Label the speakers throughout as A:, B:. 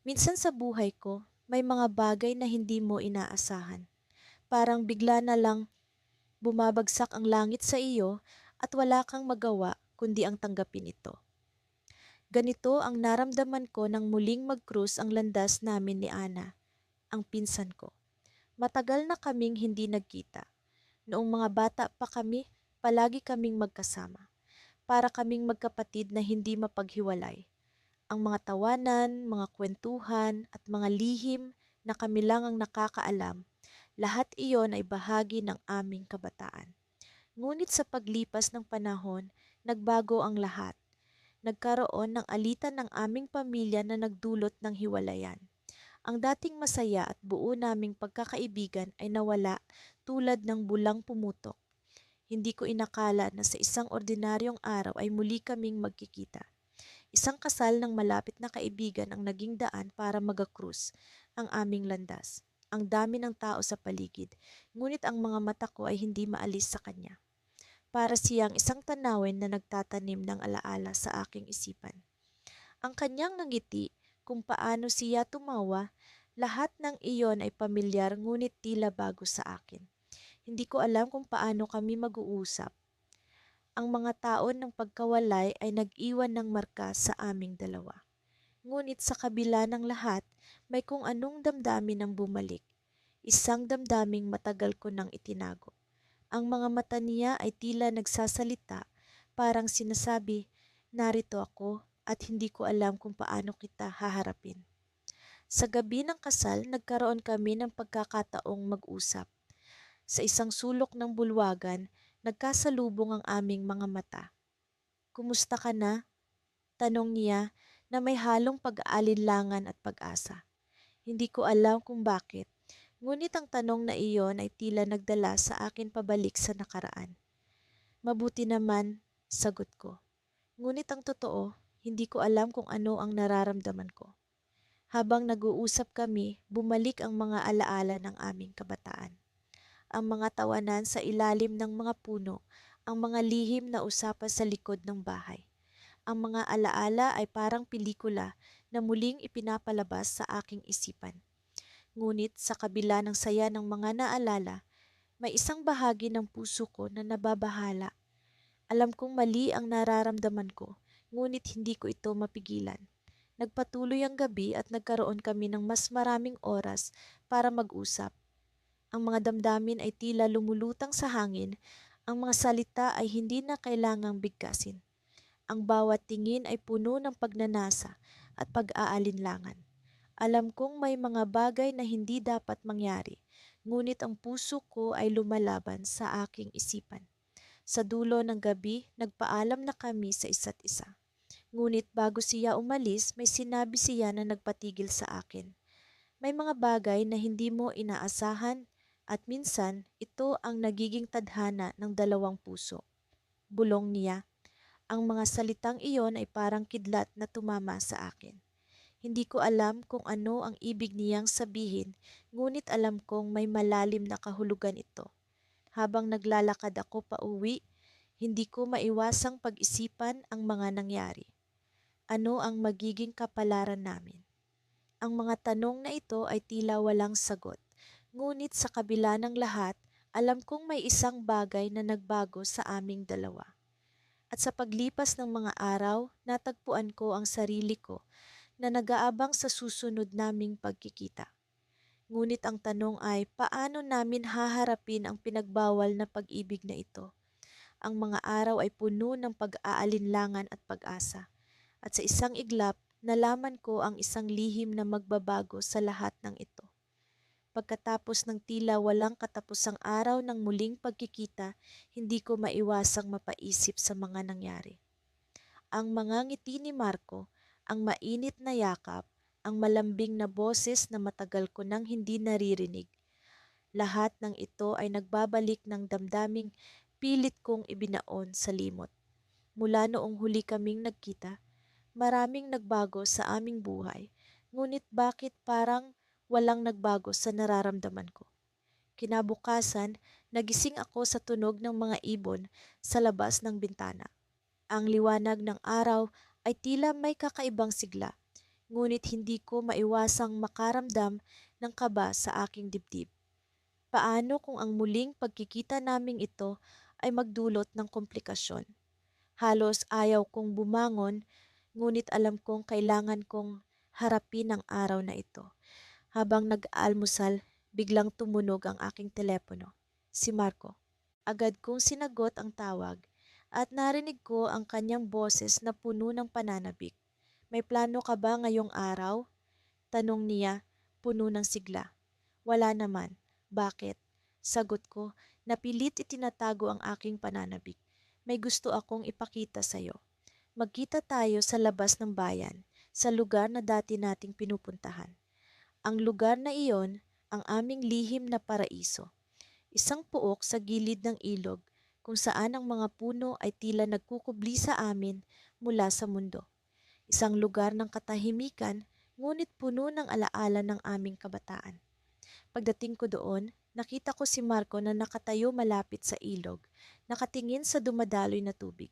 A: Minsan sa buhay ko, may mga bagay na hindi mo inaasahan. Parang bigla na lang bumabagsak ang langit sa iyo at wala kang magawa kundi ang tanggapin ito. Ganito ang naramdaman ko nang muling mag-cruise ang landas namin ni Ana, ang pinsan ko. Matagal na kaming hindi nagkita. Noong mga bata pa kami, palagi kaming magkasama. Para kaming magkapatid na hindi mapaghiwalay. Ang mga tawanan, mga kwentuhan at mga lihim na kami lang ang nakakaalam, lahat iyon ay bahagi ng aming kabataan. Ngunit sa paglipas ng panahon, nagbago ang lahat. Nagkaroon ng alitan ng aming pamilya na nagdulot ng hiwalayan. Ang dating masaya at buo naming pagkakaibigan ay nawala tulad ng bulang pumutok. Hindi ko inakala na sa isang ordinaryong araw ay muli kaming magkikita. Isang kasal ng malapit na kaibigan ang naging daan para mag-cruise ang aming landas. Ang dami ng tao sa paligid, ngunit ang mga mata ko ay hindi maalis sa kanya. Para siyang isang tanawin na nagtatanim ng alaala sa aking isipan. Ang kanyang nangiti, kung paano siya tumawa, lahat ng iyon ay pamilyar ngunit tila bago sa akin. Hindi ko alam kung paano kami mag-uusap. Ang mga taon ng pagkawalay ay nag-iwan ng marka sa aming dalawa. Ngunit sa kabila ng lahat, may kung anong damdamin ang bumalik. Isang damdaming matagal ko nang itinago. Ang mga mata niya ay tila nagsasalita, parang sinasabi, narito ako at hindi ko alam kung paano kita haharapin. Sa gabi ng kasal, nagkaroon kami ng pagkakataong mag-usap. Sa isang sulok ng bulwagan, nagkasalubong ang aming mga mata. Kumusta ka na? Tanong niya na may halong pag-aalinlangan at pag-asa. Hindi ko alam kung bakit, ngunit ang tanong na iyon ay tila nagdala sa akin pabalik sa nakaraan. Mabuti naman, sagot ko. Ngunit ang totoo, hindi ko alam kung ano ang nararamdaman ko. Habang nag-uusap kami, bumalik ang mga alaala ng aming kabataan. Ang mga tawanan sa ilalim ng mga puno, ang mga lihim na usapan sa likod ng bahay. Ang mga alaala ay parang pelikula na muling ipinapalabas sa aking isipan. Ngunit sa kabila ng saya ng mga naalala, may isang bahagi ng puso ko na nababahala. Alam kong mali ang nararamdaman ko, ngunit hindi ko ito mapigilan. Nagpatuloy ang gabi at nagkaroon kami ng mas maraming oras para mag-usap. Ang mga damdamin ay tila lumulutang sa hangin, ang mga salita ay hindi na kailangang bigkasin. Ang bawat tingin ay puno ng pagnanasa at pag-aalinlangan. Alam kong may mga bagay na hindi dapat mangyari, ngunit ang puso ko ay lumalaban sa aking isipan. Sa dulo ng gabi, nagpaalam na kami sa isa't isa. Ngunit bago siya umalis, may sinabi siya na nagpatigil sa akin. May mga bagay na hindi mo inaasahan at minsan ito ang nagiging tadhana ng dalawang puso. Bulong niya. Ang mga salitang iyon ay parang kidlat na tumama sa akin. Hindi ko alam kung ano ang ibig niyang sabihin, ngunit alam kong may malalim na kahulugan ito. Habang naglalakad ako pauwi, hindi ko maiwasang pag-isipan ang mga nangyari. Ano ang magiging kapalaran namin? Ang mga tanong na ito ay tila walang sagot. Ngunit sa kabila ng lahat, alam kong may isang bagay na nagbago sa aming dalawa. At sa paglipas ng mga araw, natagpuan ko ang sarili ko na nag-aabang sa susunod naming pagkikita. Ngunit ang tanong ay paano namin haharapin ang pinagbawal na pag-ibig na ito? Ang mga araw ay puno ng pag-aalinlangan at pag-asa. At sa isang iglap, nalaman ko ang isang lihim na magbabago sa lahat ng ito. Pagkatapos ng tila walang katapusang araw ng muling pagkikita, hindi ko maiwasang mapaisip sa mga nangyari. Ang mga ngiti ni Marco, ang mainit na yakap, ang malambing na boses na matagal ko nang hindi naririnig. Lahat ng ito ay nagbabalik ng damdaming pilit kong ibinaon sa limot. Mula noong huli kaming nagkita, maraming nagbago sa aming buhay, ngunit bakit parang walang nagbago sa nararamdaman ko? Kinabukasan, nagising ako sa tunog ng mga ibon sa labas ng bintana. Ang liwanag ng araw ay tila may kakaibang sigla. ngunit hindi ko maiwasang makaramdam ng kaba sa aking dibdib. Paano kung ang muling pagkikita naming ito ay magdulot ng komplikasyon? Halos ayaw kong bumangon, ngunit alam kong kailangan kong harapin ang araw na ito. Habang nag-aalmusal, biglang tumunog ang aking telepono. Si Marco. Agad kong sinagot ang tawag at narinig ko ang kanyang boses na puno ng pananabik. May plano ka ba ngayong araw? Tanong niya, puno ng sigla. Wala naman. Bakit? Sagot ko, napilit itinatago ang aking pananabik. May gusto akong ipakita sa'yo. Magkita tayo sa labas ng bayan, sa lugar na dati nating pinupuntahan. Ang lugar na iyon, ang aming lihim na paraiso. Isang puok sa gilid ng ilog kung saan ang mga puno ay tila nagkukubli sa amin mula sa mundo. Isang lugar ng katahimikan ngunit puno ng alaala ng aming kabataan. Pagdating ko doon, nakita ko si Marco na nakatayo malapit sa ilog, nakatingin sa dumadaloy na tubig.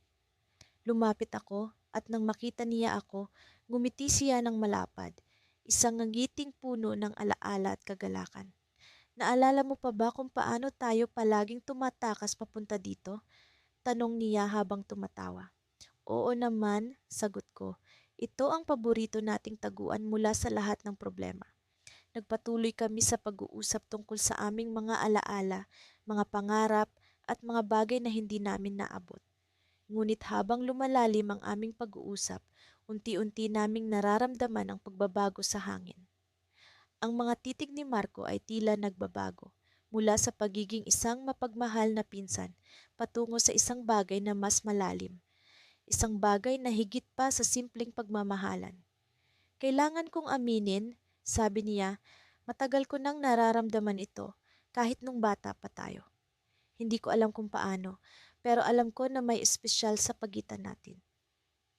A: Lumapit ako at nang makita niya ako, ngumiti siya ng malapad, isang ngiting puno ng alaala at kagalakan. Naalala mo pa ba kung paano tayo palaging tumatakas papunta dito? Tanong niya habang tumatawa. Oo naman, sagot ko. Ito ang paborito nating taguan mula sa lahat ng problema. Nagpatuloy kami sa pag-uusap tungkol sa aming mga alaala, mga pangarap, at mga bagay na hindi namin naabot. Ngunit habang lumalalim ang aming pag-uusap, unti-unti naming nararamdaman ang pagbabago sa hangin. Ang mga titig ni Marco ay tila nagbabago mula sa pagiging isang mapagmahal na pinsan patungo sa isang bagay na mas malalim, isang bagay na higit pa sa simpleng pagmamahalan. Kailangan kong aminin, sabi niya, matagal ko nang nararamdaman ito kahit nung bata pa tayo. Hindi ko alam kung paano, pero alam ko na may espesyal sa pagitan natin.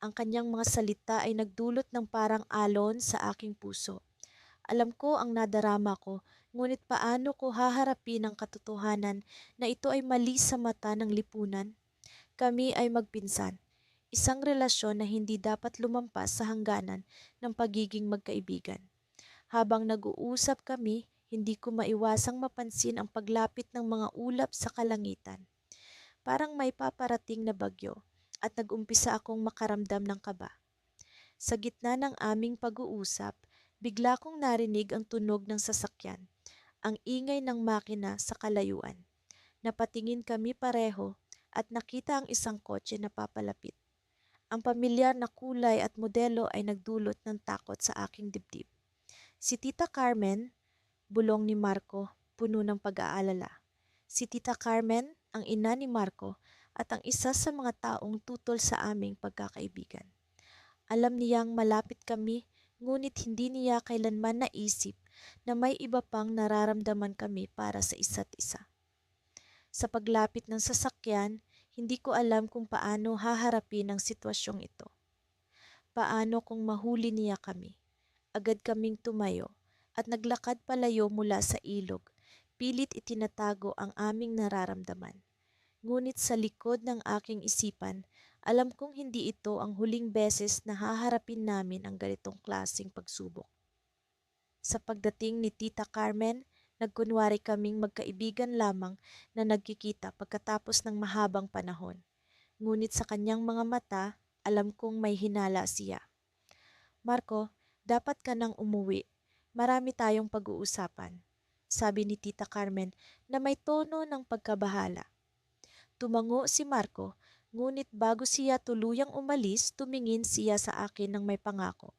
A: Ang kanyang mga salita ay nagdulot ng parang alon sa aking puso. Alam ko ang nadarama ko, ngunit paano ko haharapin ang katotohanan na ito ay mali sa mata ng lipunan? Kami ay magpinsan. Isang relasyon na hindi dapat lumampas sa hangganan ng pagiging magkaibigan. Habang nag-uusap kami, hindi ko maiwasang mapansin ang paglapit ng mga ulap sa kalangitan. Parang may paparating na bagyo at nag-umpisa akong makaramdam ng kaba. Sa gitna ng aming pag-uusap, bigla kong narinig ang tunog ng sasakyan, ang ingay ng makina sa kalayuan. Napatingin kami pareho at nakita ang isang kotse na papalapit. Ang pamilyar na kulay at modelo ay nagdulot ng takot sa aking dibdib. Si Tita Carmen, bulong ni Marco, puno ng pag-aalala. Si Tita Carmen, ang ina ni Marco at ang isa sa mga taong tutol sa aming pagkakaibigan. Alam niyang malapit kami, ngunit hindi niya kailanman naisip na may iba pang nararamdaman kami para sa isa't isa. Sa paglapit ng sasakyan, hindi ko alam kung paano haharapin ang sitwasyong ito. Paano kung mahuli niya kami? Agad kaming tumayo at naglakad palayo mula sa ilog. Pilit itinatago ang aming nararamdaman. Ngunit sa likod ng aking isipan, alam kong hindi ito ang huling beses na haharapin namin ang ganitong klaseng pagsubok. Sa pagdating ni Tita Carmen, nagkunwari kaming magkaibigan lamang na nagkikita pagkatapos ng mahabang panahon. Ngunit sa kanyang mga mata, alam kong may hinala siya. Marco, dapat ka nang umuwi. Marami tayong pag-uusapan, sabi ni Tita Carmen na may tono ng pagkabahala. Tumango si Marco, ngunit bago siya tuluyang umalis, tumingin siya sa akin ng may pangako.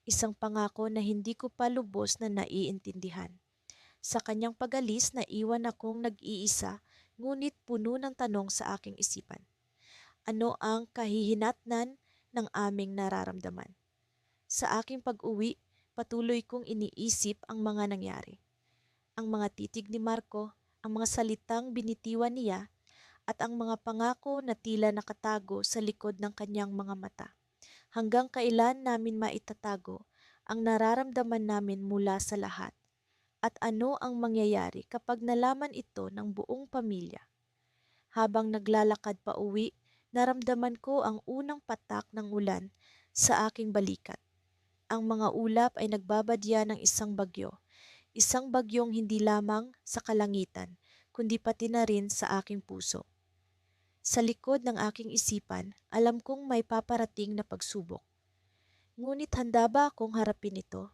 A: Isang pangako na hindi ko pa lubos na naiintindihan. Sa kanyang pag-alis, naiwan akong nag-iisa, ngunit puno ng tanong sa aking isipan. Ano ang kahihinatnan ng aming nararamdaman? Sa aking pag-uwi, patuloy kong iniisip ang mga nangyari. Ang mga titig ni Marco, ang mga salitang binitiwan niya, at ang mga pangako na tila nakatago sa likod ng kanyang mga mata. Hanggang kailan namin maitatago ang nararamdaman namin mula sa lahat? At ano ang mangyayari kapag nalaman ito ng buong pamilya? Habang naglalakad pa uwi, naramdaman ko ang unang patak ng ulan sa aking balikat. Ang mga ulap ay nagbabadya ng isang bagyong hindi lamang sa kalangitan, kundi pati na rin sa aking puso. Sa likod ng aking isipan, alam kong may paparating na pagsubok. Ngunit handa ba akong harapin ito?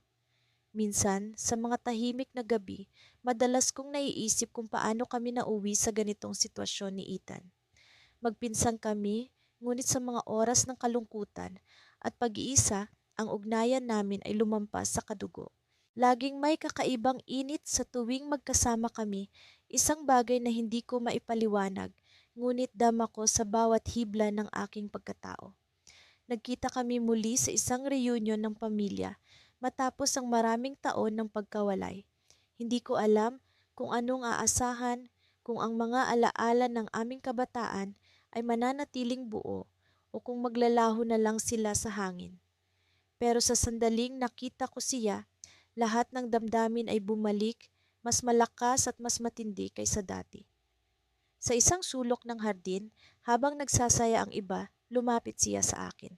A: Minsan, sa mga tahimik na gabi, madalas kong naiisip kung paano kami nauwi sa ganitong sitwasyon ni Ethan. Magpinsan kami, ngunit sa mga oras ng kalungkutan at pag-iisa, ang ugnayan namin ay lumampas sa kadugo. Laging may kakaibang init sa tuwing magkasama kami, isang bagay na hindi ko maipaliwanag, ngunit dama ko sa bawat hibla ng aking pagkatao. Nagkita kami muli sa isang reunion ng pamilya matapos ang maraming taon ng pagkawalay. Hindi ko alam kung anong aasahan, kung ang mga alaala ng aming kabataan ay mananatiling buo o kung maglalaho na lang sila sa hangin. Pero sa sandaling nakita ko siya, lahat ng damdamin ay bumalik, mas malakas at mas matindi kaysa dati. Sa isang sulok ng hardin, habang nagsasaya ang iba, lumapit siya sa akin.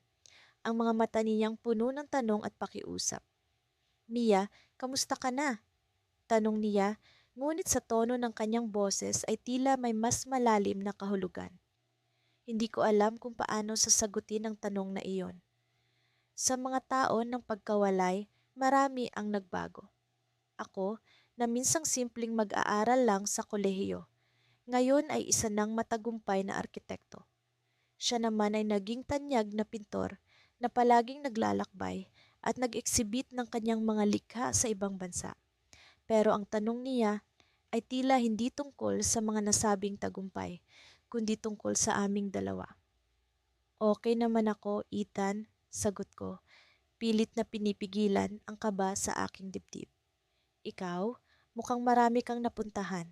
A: Ang mga mata niyang puno ng tanong at pakiusap. Mia, kamusta ka na? Tanong niya, ngunit sa tono ng kanyang boses ay tila may mas malalim na kahulugan. Hindi ko alam kung paano sasagutin ang tanong na iyon. Sa mga taon ng pagkawalay, marami ang nagbago. Ako, na minsang simpleng mag-aaral lang sa kolehiyo, ngayon ay isa ng matagumpay na arkitekto. Siya naman ay naging tanyag na pintor na palaging naglalakbay at nag-exhibit ng kanyang mga likha sa ibang bansa. Pero ang tanong niya ay tila hindi tungkol sa mga nasabing tagumpay, kundi tungkol sa aming dalawa. Okay naman ako, Ethan, sagot ko, pilit na pinipigilan ang kaba sa aking dibdib. Ikaw, mukhang marami kang napuntahan.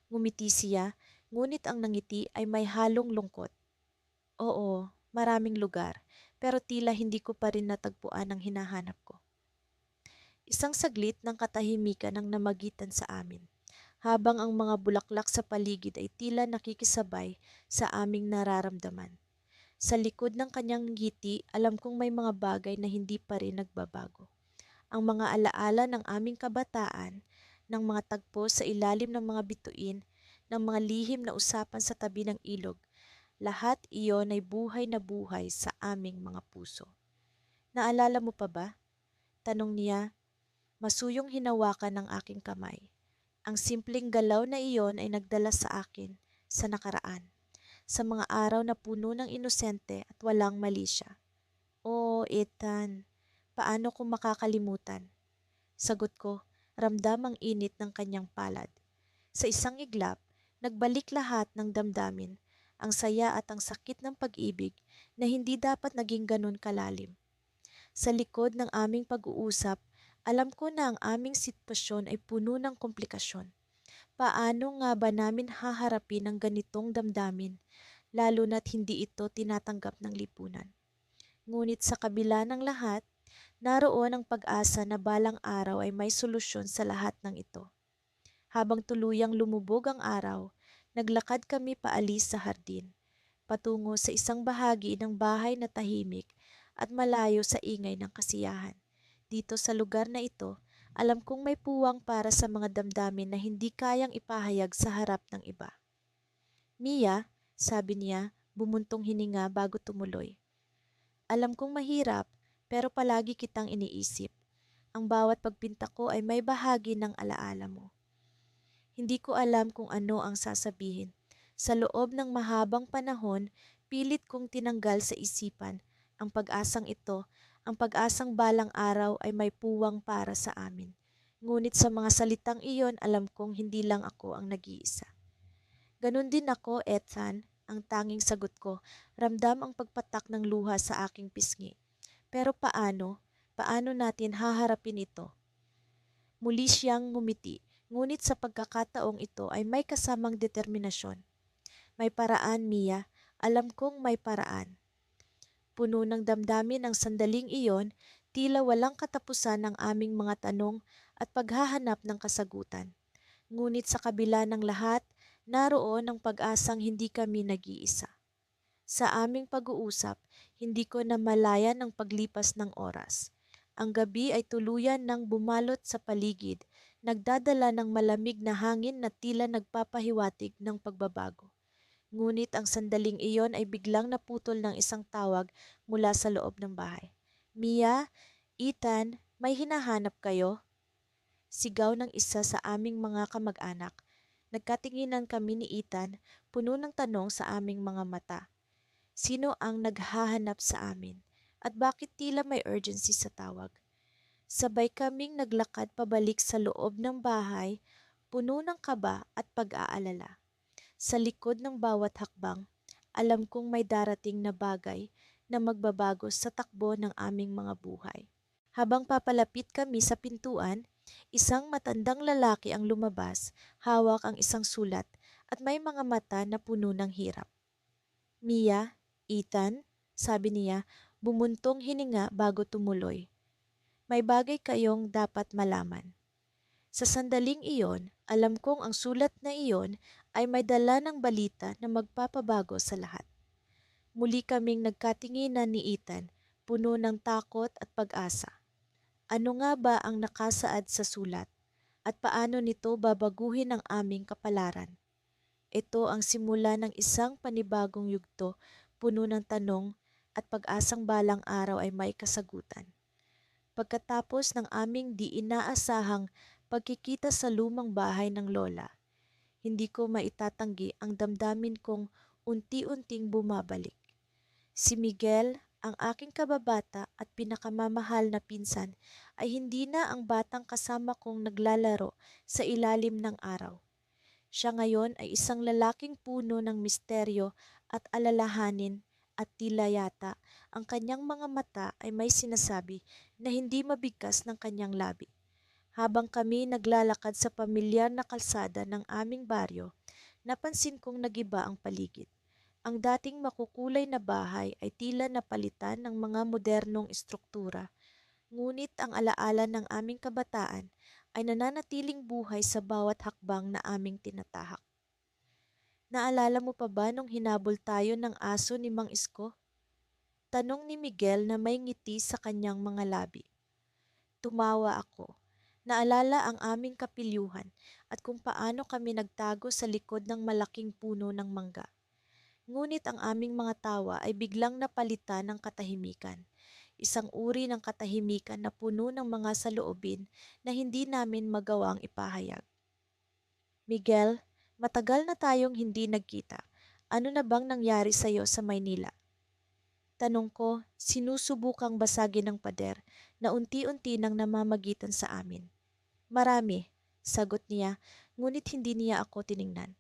A: Ngumiti siya, ngunit ang nangiti ay may halong lungkot. Oo, maraming lugar, pero tila hindi ko pa rin natagpuan ang hinahanap ko. Isang saglit ng katahimikan ang namagitan sa amin, habang ang mga bulaklak sa paligid ay tila nakikisabay sa aming nararamdaman. Sa likod ng kanyang ngiti, alam kong may mga bagay na hindi pa rin nagbabago. Ang mga alaala ng aming kabataan, ng mga tagpo sa ilalim ng mga bituin, ng mga lihim na usapan sa tabi ng ilog, lahat iyon ay buhay na buhay sa aming mga puso. Naalala mo pa ba? Tanong niya, masuyong hinawakan ng aking kamay. Ang simpleng galaw na iyon ay nagdala sa akin sa nakaraan, sa mga araw na puno ng inosente at walang mali siya. Oh, Ethan, paano ko makakalimutan? Sagot ko, ramdam ang init ng kanyang palad. Sa isang iglap, nagbalik lahat ng damdamin, ang saya at ang sakit ng pag-ibig na hindi dapat naging ganun kalalim. Sa likod ng aming pag-uusap, alam ko na ang aming sitwasyon ay puno ng komplikasyon. Paano nga ba namin haharapin ang ganitong damdamin, lalo na't hindi ito tinatanggap ng lipunan? Ngunit sa kabila ng lahat, naroon ang pag-asa na balang araw ay may solusyon sa lahat ng ito. Habang tuluyang lumubog ang araw, naglakad kami paalis sa hardin, patungo sa isang bahagi ng bahay na tahimik at malayo sa ingay ng kasiyahan. Dito sa lugar na ito, alam kong may puwang para sa mga damdamin na hindi kayang ipahayag sa harap ng iba. Mia, sabi niya, bumuntong hininga bago tumuloy. Alam kong mahirap, pero palagi kitang iniisip. Ang bawat pagpinta ko ay may bahagi ng alaala mo. Hindi ko alam kung ano ang sasabihin. Sa loob ng mahabang panahon, pilit kong tinanggal sa isipan ang pag-asang ito, ang pag-asang balang araw ay may puwang para sa amin. Ngunit sa mga salitang iyon, alam kong hindi lang ako ang nag-iisa. Ganun din ako, Ethan, ang tanging sagot ko, ramdam ang pagpatak ng luha sa aking pisngi. Pero paano? Paano natin haharapin ito? Muli siyang ngumiti, ngunit sa pagkakataong ito ay may kasamang determinasyon. May paraan, Mia. Alam kong may paraan. Puno ng damdamin ang sandaling iyon, tila walang katapusan ng aming mga tanong at paghahanap ng kasagutan. Ngunit sa kabila ng lahat, naroon ang pag-asang hindi kami nag-iisa. Sa aming pag-uusap, hindi ko namalayan ang paglipas ng oras. Ang gabi ay tuluyan ng bumalot sa paligid, nagdadala ng malamig na hangin na tila nagpapahiwatig ng pagbabago. Ngunit ang sandaling iyon ay biglang naputol ng isang tawag mula sa loob ng bahay. Mia, Ethan, may hinahanap kayo? Sigaw ng isa sa aming mga kamag-anak. Nagkatinginan kami ni Ethan, puno ng tanong sa aming mga mata. Sino ang naghahanap sa amin? At bakit tila may urgency sa tawag? Sabay kaming naglakad pabalik sa loob ng bahay, puno ng kaba at pag-aalala. Sa likod ng bawat hakbang, alam kong may darating na bagay na magbabago sa takbo ng aming mga buhay. Habang papalapit kami sa pintuan, isang matandang lalaki ang lumabas, hawak ang isang sulat at may mga mata na puno ng hirap. Mia, Ethan, sabi niya, bumuntong hininga bago tumuloy. May bagay kayong dapat malaman. Sa sandaling iyon, alam kong ang sulat na iyon ay may dala ng balita na magpapabago sa lahat. Muli kaming nagkatinginan ni Ethan, puno ng takot at pag-asa. Ano nga ba ang nakasaad sa sulat? At paano nito babaguhin ang aming kapalaran? Ito ang simula ng isang panibagong yugto, puno ng tanong at pag-asang balang araw ay may kasagutan. Pagkatapos ng aming di inaasahang pagkikita sa lumang bahay ng lola, hindi ko maitatanggi ang damdamin kong unti-unting bumabalik. Si Miguel, ang aking kababata at pinakamamahal na pinsan, ay hindi na ang batang kasama kong naglalaro sa ilalim ng araw. Siya ngayon ay isang lalaking puno ng misteryo at alalahanin at tila yata ang kanyang mga mata ay may sinasabi na hindi mabigkas ng kanyang labi. Habang kami naglalakad sa pamilyar na kalsada ng aming baryo, napansin kong nagiba ang paligid. Ang dating makukulay na bahay ay tila napalitan ng mga modernong estruktura, ngunit ang alaala ng aming kabataan ay nananatiling buhay sa bawat hakbang na aming tinatahak. Naalala mo pa ba nung hinabol tayo ng aso ni Mang Isko? Tanong ni Miguel na may ngiti sa kanyang mga labi. Tumawa ako. Naalala ang aming kapilyuhan at kung paano kami nagtago sa likod ng malaking puno ng mangga. Ngunit ang aming mga tawa ay biglang napalitan ng katahimikan. Isang uri ng katahimikan na puno ng mga saloobin na hindi namin magawang ipahayag. Miguel, matagal na tayong hindi nagkita. Ano na bang nangyari sa iyo sa Maynila? Tanong ko, sinusubukang basagin ng pader na unti-unti nang namamagitan sa amin. Marami, sagot niya, ngunit hindi niya ako tiningnan.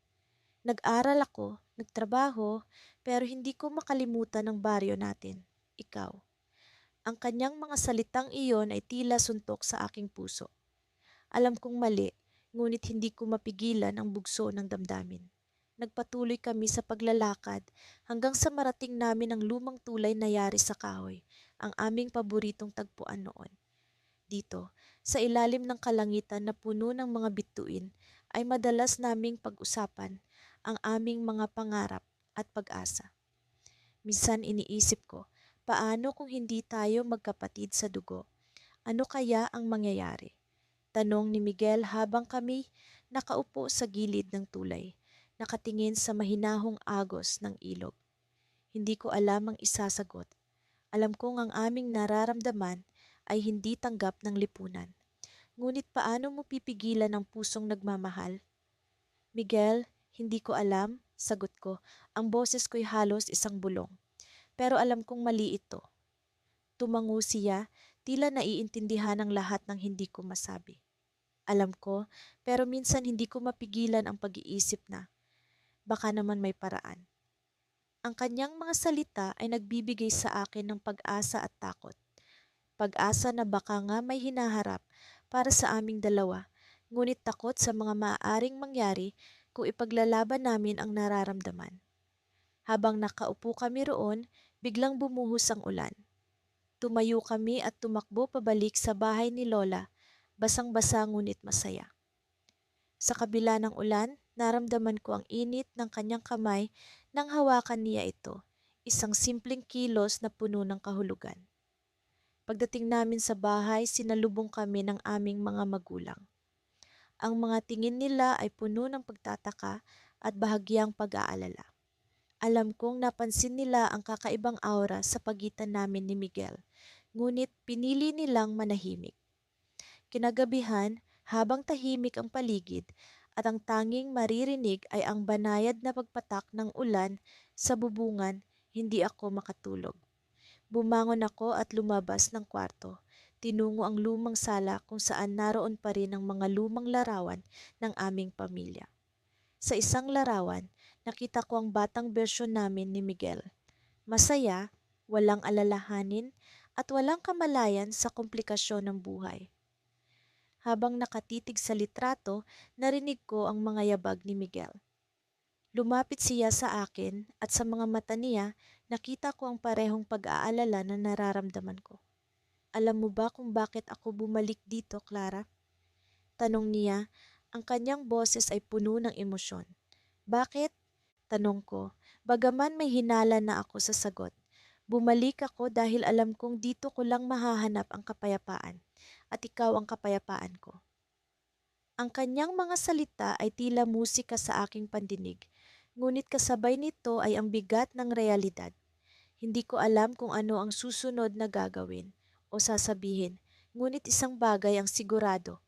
A: Nag-aral ako, nagtrabaho, pero hindi ko makalimutan ang baryo natin, ikaw. Ang kanyang mga salitang iyon ay tila suntok sa aking puso. Alam kong mali, ngunit hindi ko mapigilan ang bugso ng damdamin. Nagpatuloy kami sa paglalakad hanggang sa marating namin ang lumang tulay na yari sa kahoy, ang aming paboritong tagpuan noon. Dito, sa ilalim ng kalangitan na puno ng mga bituin, ay madalas naming pag-usapan ang aming mga pangarap at pag-asa. Minsan iniisip ko, paano kung hindi tayo magkapatid sa dugo? Ano kaya ang mangyayari? Tanong ni Miguel habang kami nakaupo sa gilid ng tulay, nakatingin sa mahinahong agos ng ilog. Hindi ko alam ang isasagot. Alam kong ang aming nararamdaman ay hindi tanggap ng lipunan. Ngunit paano mo pipigilan ang pusong nagmamahal? Miguel, hindi ko alam, sagot ko. Ang boses ko'y halos isang bulong. Pero alam kong mali ito. Tumango siya, tila naiintindihan ang lahat ng hindi ko masabi. Alam ko, pero minsan hindi ko mapigilan ang pag-iisip na baka naman may paraan. Ang kanyang mga salita ay nagbibigay sa akin ng pag-asa at takot. Pag-asa na baka nga may hinaharap para sa aming dalawa, ngunit takot sa mga maaaring mangyari kung ipaglalaban namin ang nararamdaman. Habang nakaupo kami roon, biglang bumuhos ang ulan. Tumayo kami at tumakbo pabalik sa bahay ni Lola, basang-basa ngunit masaya. Sa kabila ng ulan, naramdaman ko ang init ng kanyang kamay nang hawakan niya ito, isang simpleng kilos na puno ng kahulugan. Pagdating namin sa bahay, sinalubong kami ng aming mga magulang. Ang mga tingin nila ay puno ng pagtataka at bahagyang pag-aalala. Alam kong napansin nila ang kakaibang aura sa pagitan namin ni Miguel, ngunit pinili nilang manahimik. Kinagabihan, habang tahimik ang paligid at ang tanging maririnig ay ang banayad na pagpatak ng ulan sa bubungan, hindi ako makatulog. Bumangon ako at lumabas ng kwarto. Tinungo ang lumang sala kung saan naroon pa rin ang mga lumang larawan ng aming pamilya. Sa isang larawan, nakita ko ang batang bersyon namin ni Miguel. Masaya, walang alalahanin, at walang kamalayan sa komplikasyon ng buhay. Habang nakatitig sa litrato, narinig ko ang mga yabag ni Miguel. Lumapit siya sa akin at sa mga mata niya, nakita ko ang parehong pag-aalala na nararamdaman ko. Alam mo ba kung bakit ako bumalik dito, Clara? Tanong niya, ang kanyang boses ay puno ng emosyon. Bakit? Tanong ko, bagaman may hinala na ako sa sagot. Bumalik ako dahil alam kong dito ko lang mahahanap ang kapayapaan at ikaw ang kapayapaan ko. Ang kanyang mga salita ay tila musika sa aking pandinig, ngunit kasabay nito ay ang bigat ng realidad. Hindi ko alam kung ano ang susunod na gagawin o sasabihin, ngunit isang bagay ang sigurado.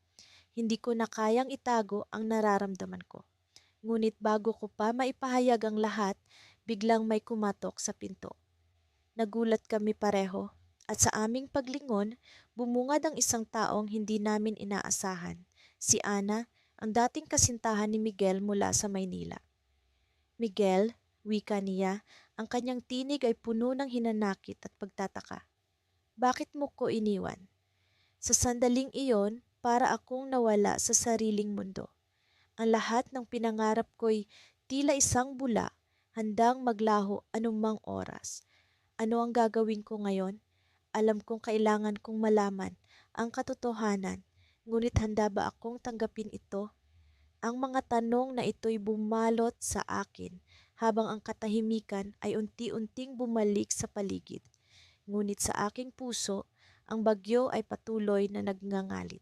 A: Hindi ko na kayang itago ang nararamdaman ko. Ngunit bago ko pa maipahayag ang lahat, biglang may kumatok sa pinto. Nagulat kami pareho at sa aming paglingon, bumungad ang isang taong hindi namin inaasahan. Si Ana, ang dating kasintahan ni Miguel mula sa Maynila. Miguel, wika niya, ang kanyang tinig ay puno ng hinanakit at pagtataka. Bakit mo ko iniwan? Sa sandaling iyon, para akong nawala sa sariling mundo. Ang lahat ng pinangarap ko'y tila isang bula, handang maglaho anumang oras. Ano ang gagawin ko ngayon? Alam kong kailangan kong malaman ang katotohanan, ngunit handa ba akong tanggapin ito? Ang mga tanong na ito'y bumalot sa akin habang ang katahimikan ay unti-unting bumalik sa paligid. Ngunit sa aking puso, ang bagyo ay patuloy na nagngangalit.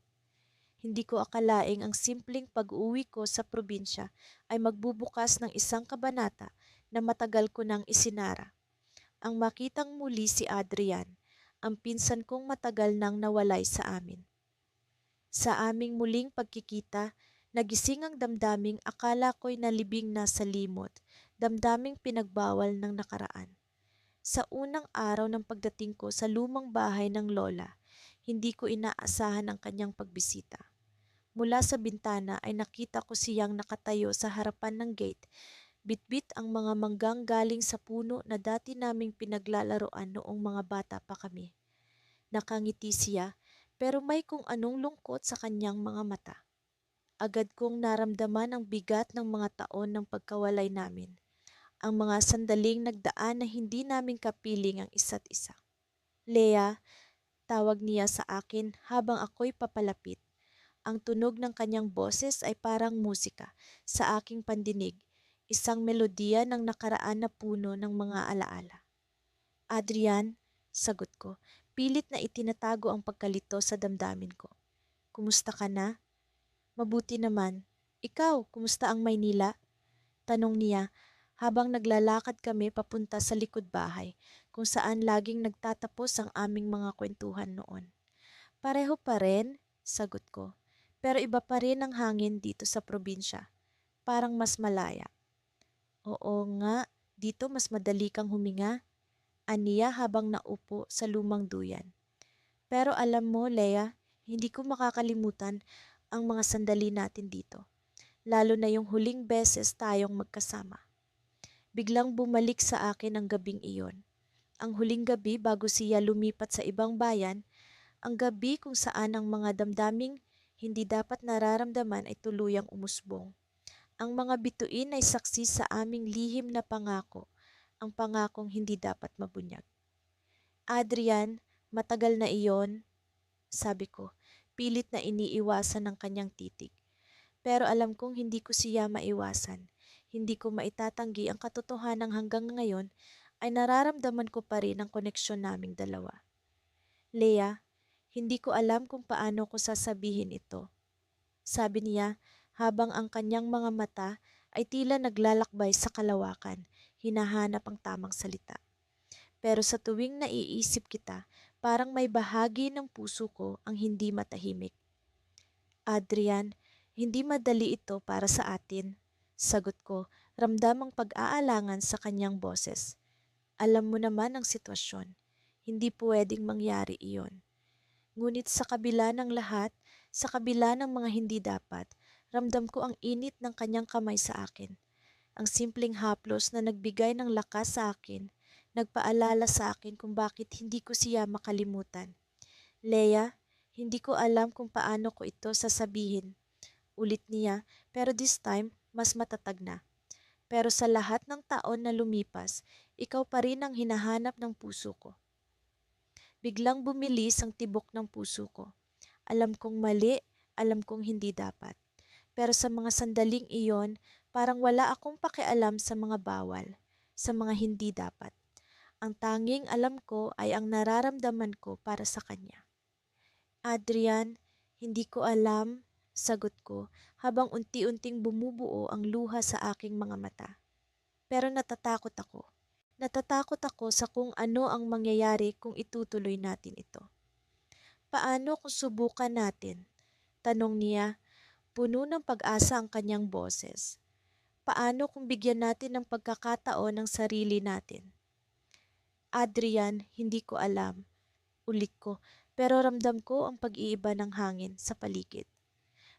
A: Hindi ko akalaing ang simpleng pag-uwi ko sa probinsya ay magbubukas ng isang kabanata na matagal ko nang isinara. Ang makitang muli si Adrian, ang pinsan kong matagal nang nawalay sa amin. Sa aming muling pagkikita, nagising ang damdaming akala ko'y nalibing na sa limot, damdaming pinagbawal ng nakaraan. Sa unang araw ng pagdating ko sa lumang bahay ng lola, hindi ko inaasahan ang kanyang pagbisita. Mula sa bintana ay nakita ko siyang nakatayo sa harapan ng gate, bitbit ang mga manggang galing sa puno na dati naming pinaglalaroan noong mga bata pa kami. Nakangiti siya, pero may kung anong lungkot sa kanyang mga mata. Agad kong naramdaman ang bigat ng mga taon ng pagkawalay namin. Ang mga sandaling nagdaan na hindi namin kapiling ang isa't isa. Leah, tawag niya sa akin habang ako'y papalapit. Ang tunog ng kanyang boses ay parang musika sa aking pandinig, isang melodiya ng nakaraan na puno ng mga alaala. Adrian, sagot ko, pilit na itinatago ang pagkalito sa damdamin ko. Kumusta ka na? Mabuti naman. Ikaw, kumusta ang Maynila? Tanong niya habang naglalakad kami papunta sa likod bahay kung saan laging nagtatapos ang aming mga kwentuhan noon. Pareho pa rin, sagot ko. Pero iba pa rin ang hangin dito sa probinsya. Parang mas malaya. Oo nga, dito mas madali kang huminga. Aniya habang naupo sa lumang duyan. Pero alam mo, Leah, hindi ko makakalimutan ang mga sandali natin dito. Lalo na yung huling beses tayong magkasama. Biglang bumalik sa akin ang gabing iyon. Ang huling gabi bago siya lumipat sa ibang bayan, ang gabi kung saan ang mga damdaming hindi dapat nararamdaman ay tuluyang umusbong. Ang mga bituin ay saksi sa aming lihim na pangako, ang pangakong hindi dapat mabunyag. Adrian, matagal na iyon, sabi ko, pilit na iniiwasan ng kanyang titig. Pero alam kong hindi ko siya maiwasan. Hindi ko maitatanggi ang katotohanan hanggang ngayon ay nararamdaman ko pa rin ang koneksyon naming dalawa. Leah, hindi ko alam kung paano ko sasabihin ito. Sabi niya habang ang kanyang mga mata ay tila naglalakbay sa kalawakan, hinahanap ang tamang salita. Pero sa tuwing naiisip kita, parang may bahagi ng puso ko ang hindi matahimik. Adrian, hindi madali ito para sa atin. Sagot ko, ramdam ang pag-aalangan sa kanyang boses. Alam mo naman ang sitwasyon. Hindi pwedeng mangyari iyon. Ngunit sa kabila ng lahat, sa kabila ng mga hindi dapat, ramdam ko ang init ng kanyang kamay sa akin. Ang simpleng haplos na nagbigay ng lakas sa akin, nagpaalala sa akin kung bakit hindi ko siya makalimutan. Leia, hindi ko alam kung paano ko ito sasabihin. Ulit niya, pero this time, mas matatag na. Pero sa lahat ng taon na lumipas, ikaw pa rin ang hinahanap ng puso ko. Biglang bumilis ang tibok ng puso ko. Alam kong mali, alam kong hindi dapat. Pero sa mga sandaling iyon, parang wala akong pakialam sa mga bawal, sa mga hindi dapat. Ang tanging alam ko ay ang nararamdaman ko para sa kanya. Adrian, hindi ko alam, sagot ko habang unti-unting bumubuo ang luha sa aking mga mata. Pero natatakot ako. Natatakot ako sa kung ano ang mangyayari kung itutuloy natin ito. Paano kung subukan natin? Tanong niya, puno ng pag-asa ang kanyang boses. Paano kung bigyan natin ng pagkakataon ng sarili natin? Adrian, hindi ko alam. Ulit ko, pero ramdam ko ang pag-iiba ng hangin sa paligid.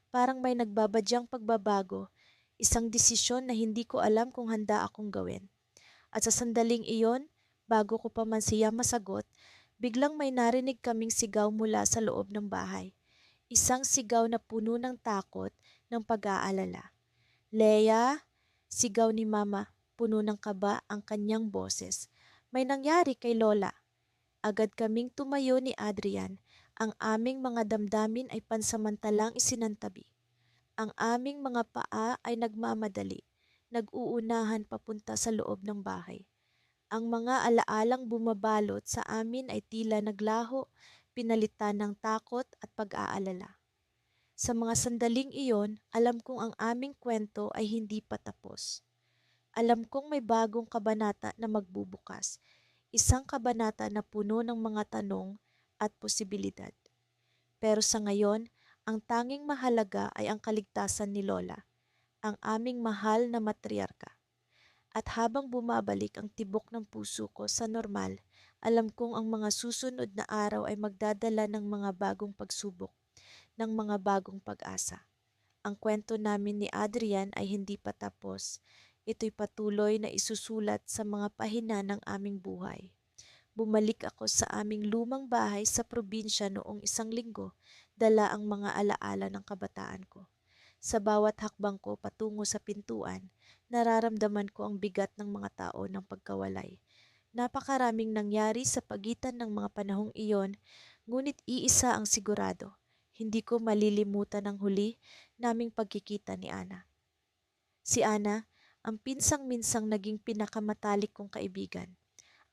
A: Parang may nagbabadyang pagbabago, isang desisyon na hindi ko alam kung handa akong gawin. At sa sandaling iyon, bago ko pa man siya masagot, biglang may narinig kaming sigaw mula sa loob ng bahay. Isang sigaw na puno ng takot, ng pag-aalala. Leia, sigaw ni Mama, puno ng kaba ang kanyang boses. May nangyari kay Lola. Agad kaming tumayo ni Adrian. Ang aming mga damdamin ay pansamantalang isinantabi. Ang aming mga paa ay nagmamadali, nag-uunahan papunta sa loob ng bahay. Ang mga alaalang bumabalot sa amin ay tila naglaho, pinalitan ng takot at pag-aalala. Sa mga sandaling iyon, alam kong ang aming kwento ay hindi pa tapos. Alam kong may bagong kabanata na magbubukas, isang kabanata na puno ng mga tanong at posibilidad. Pero sa ngayon, ang tanging mahalaga ay ang kaligtasan ni Lola, ang aming mahal na matriarka. At habang bumabalik ang tibok ng puso ko sa normal, alam kong ang mga susunod na araw ay magdadala ng mga bagong pagsubok, ng mga bagong pag-asa. Ang kwento namin ni Adrian ay hindi pa tapos. Ito'y patuloy na isusulat sa mga pahina ng aming buhay. Bumalik ako sa aming lumang bahay sa probinsya noong 1 linggo, dala ang mga alaala ng kabataan ko. Sa bawat hakbang ko patungo sa pintuan, nararamdaman ko ang bigat ng mga tao ng pagkawalay. Napakaraming nangyari sa pagitan ng mga panahong iyon, ngunit iisa ang sigurado. Hindi ko malilimutan ang huli naming pagkikita ni Ana. Si Ana, ang pinsang-minsang naging pinakamatalik kong kaibigan.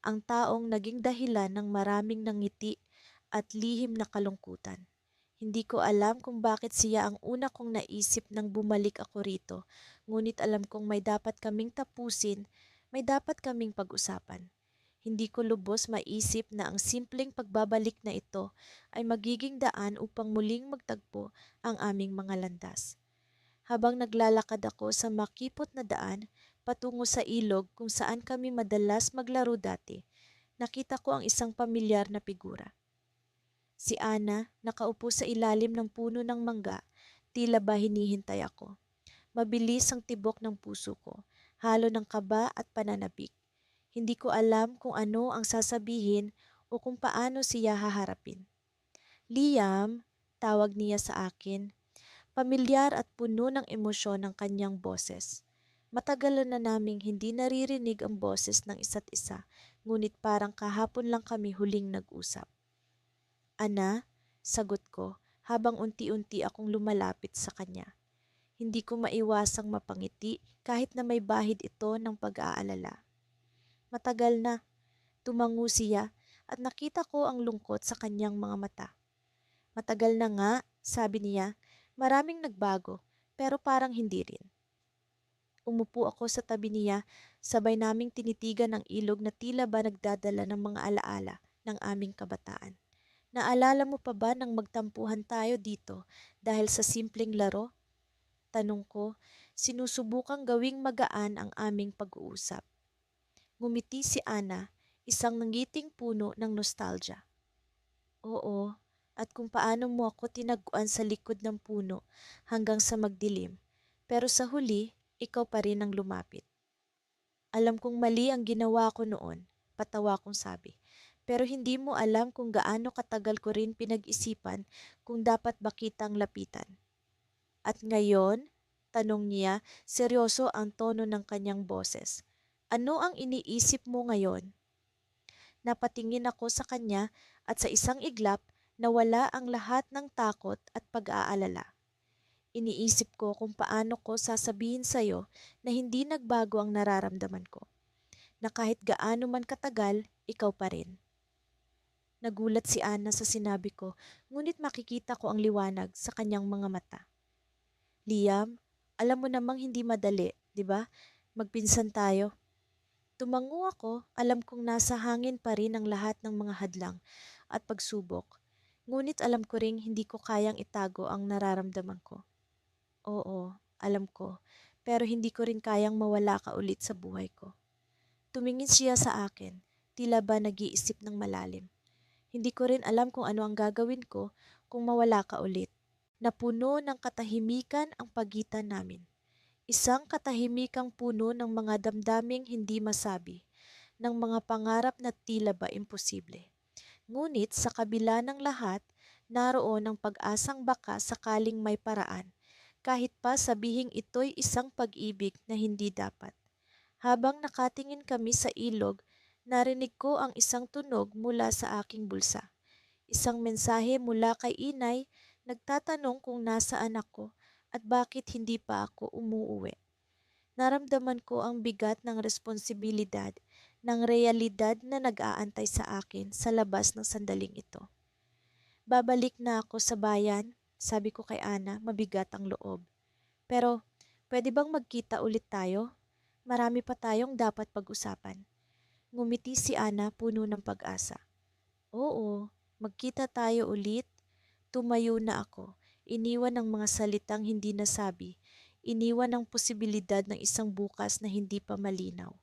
A: Ang taong naging dahilan ng maraming nangiti at lihim na kalungkutan. Hindi ko alam kung bakit siya ang una kong naisip nang bumalik ako rito, ngunit alam kong may dapat kaming tapusin, may dapat kaming pag-usapan. Hindi ko lubos maisip na ang simpleng pagbabalik na ito ay magiging daan upang muling magtagpo ang aming mga landas. Habang naglalakad ako sa makipot na daan patungo sa ilog kung saan kami madalas maglaro dati, nakita ko ang isang pamilyar na figura. Si Ana, nakaupo sa ilalim ng puno ng mangga, tila ba hinihintay ako. Mabilis ang tibok ng puso ko, halo ng kaba at pananabik. Hindi ko alam kung ano ang sasabihin o kung paano siya haharapin. Liam, tawag niya sa akin. Pamilyar at puno ng emosyon ang kanyang boses. Matagal na naming hindi naririnig ang boses ng isa't isa, ngunit parang kahapon lang kami huling nag-usap. Ana, sagot ko habang unti-unti akong lumalapit sa kanya. Hindi ko maiwasang mapangiti kahit na may bahid ito ng pag-aalala. Matagal na, tumango siya at nakita ko ang lungkot sa kanyang mga mata. Matagal na nga, sabi niya, maraming nagbago, pero parang hindi rin. Umupo ako sa tabi niya, sabay naming tinitigan ang ilog na tila ba nagdadala ng mga alaala ng aming kabataan. Naalala mo pa ba nang magtampuhan tayo dito dahil sa simpleng laro? Tanong ko, sinusubukang gawing magaan ang aming pag-uusap. Ngumiti si Ana, isang nangiting puno ng nostalgia. Oo, at kung paano mo ako tinaguan sa likod ng puno hanggang sa magdilim. Pero sa huli, ikaw pa rin ang lumapit. Alam kong mali ang ginawa ko noon, patawa kong sabi. Pero hindi mo alam kung gaano katagal ko rin pinag-isipan kung dapat ba kitang lapitan. At ngayon, tanong niya, seryoso ang tono ng kanyang boses. Ano ang iniisip mo ngayon? Napatingin ako sa kanya at sa isang iglap nawala ang lahat ng takot at pag-aalala. Iniisip ko kung paano ko sasabihin sa'yo na hindi nagbago ang nararamdaman ko. Na kahit gaano man katagal, ikaw pa rin. Nagulat si Ana sa sinabi ko, ngunit makikita ko ang liwanag sa kanyang mga mata. Liam, alam mo namang hindi madali, di ba? Magpinsan tayo. Tumango ako, alam kong nasa hangin pa rin ang lahat ng mga hadlang at pagsubok. Ngunit alam ko ring hindi ko kayang itago ang nararamdaman ko. Oo, alam ko, pero hindi ko rin kayang mawala ka ulit sa buhay ko. Tumingin siya sa akin, tila ba nag-iisip ng malalim. Hindi ko rin alam kung ano ang gagawin ko kung mawala ka ulit. Napuno ng katahimikan ang pagitan namin. Isang katahimikang puno ng mga damdaming hindi masabi, ng mga pangarap na tila ba imposible. Ngunit sa kabila ng lahat, naroon ang pag-asang baka sakaling may paraan, kahit pa sabihing ito'y isang pag-ibig na hindi dapat. Habang nakatingin kami sa ilog, narinig ko ang isang tunog mula sa aking bulsa. Isang mensahe mula kay inay, nagtatanong kung nasaan ako at bakit hindi pa ako umuuwi. Naramdaman ko ang bigat ng responsibilidad, ng realidad na nag-aantay sa akin sa labas ng sandaling ito. Babalik na ako sa bayan, sabi ko kay Ana, mabigat ang loob. Pero, pwede bang magkita ulit tayo? Marami pa tayong dapat pag-usapan. Ngumiti si Ana, puno ng pag-asa. Oo, magkita tayo ulit. Tumayo na ako, iniwan ng mga salitang hindi nasabi, iniwan ang posibilidad ng isang bukas na hindi pa malinaw.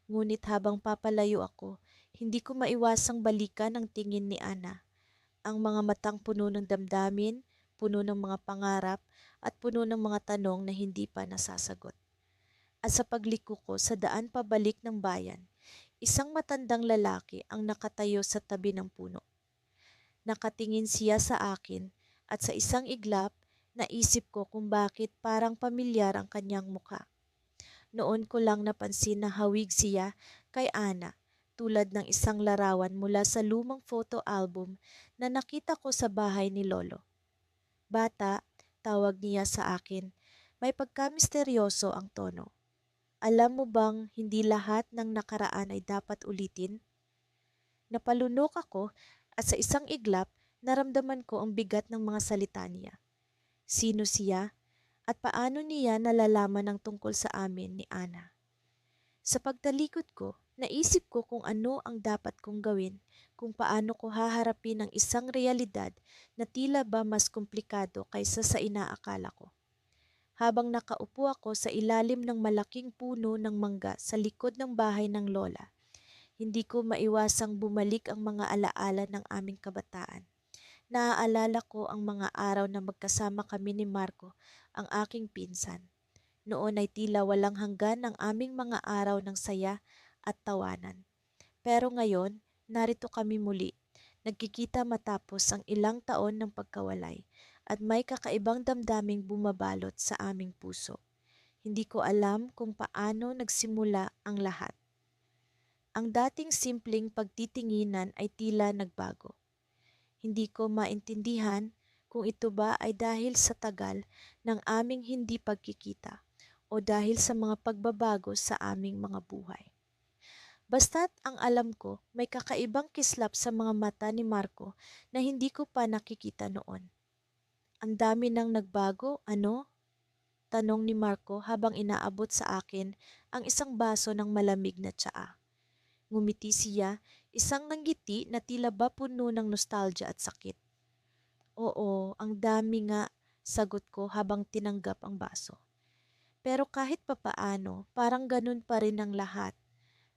A: Ngunit habang papalayo ako, hindi ko maiwasang balikan ang tingin ni Ana. Ang mga matang puno ng damdamin, puno ng mga pangarap, at puno ng mga tanong na hindi pa nasasagot. At sa pagliko ko sa daan pabalik ng bayan, isang matandang lalaki ang nakatayo sa tabi ng puno. Nakatingin siya sa akin at sa isang iglap, naisip ko kung bakit parang pamilyar ang kanyang mukha. Noon ko lang napansin na hawig siya kay Ana, tulad ng isang larawan mula sa lumang photo album na nakita ko sa bahay ni Lolo. Bata, tawag niya sa akin, may pagka-misteryoso ang tono. Alam mo bang hindi lahat ng nakaraan ay dapat ulitin? Napalunok ako at sa isang iglap, naramdaman ko ang bigat ng mga salita niya. Sino siya at paano niya nalalaman ang tungkol sa amin ni Ana? Sa pagtalikod ko, naisip ko kung ano ang dapat kong gawin, kung paano ko haharapin ang isang realidad na tila ba mas komplikado kaysa sa inaakala ko. Habang nakaupo ako sa ilalim ng malaking puno ng mangga sa likod ng bahay ng lola, hindi ko maiwasang bumalik ang mga alaala ng aming kabataan. Naaalala ko ang mga araw na magkasama kami ni Marco, ang aking pinsan. Noon ay tila walang hanggan ang aming mga araw ng saya at tawanan. Pero ngayon, narito kami muli, nagkikita matapos ang ilang taon ng pagkawalay at may kakaibang damdaming bumabalot sa aming puso. Hindi ko alam kung paano nagsimula ang lahat. Ang dating simpleng pagtitinginan ay tila nagbago. Hindi ko maintindihan kung ito ba ay dahil sa tagal ng aming hindi pagkikita o dahil sa mga pagbabago sa aming mga buhay. Basta't ang alam ko, may kakaibang kislap sa mga mata ni Marco na hindi ko pa nakikita noon. Ang dami nang nagbago, ano? Tanong ni Marco habang inaabot sa akin ang isang baso ng malamig na tsaa. Ngumiti siya, isang nanggiti na tila ba puno ng nostalgia at sakit. Oo, ang dami nga, sagot ko habang tinanggap ang baso. Pero kahit papaano, parang ganun pa rin ang lahat.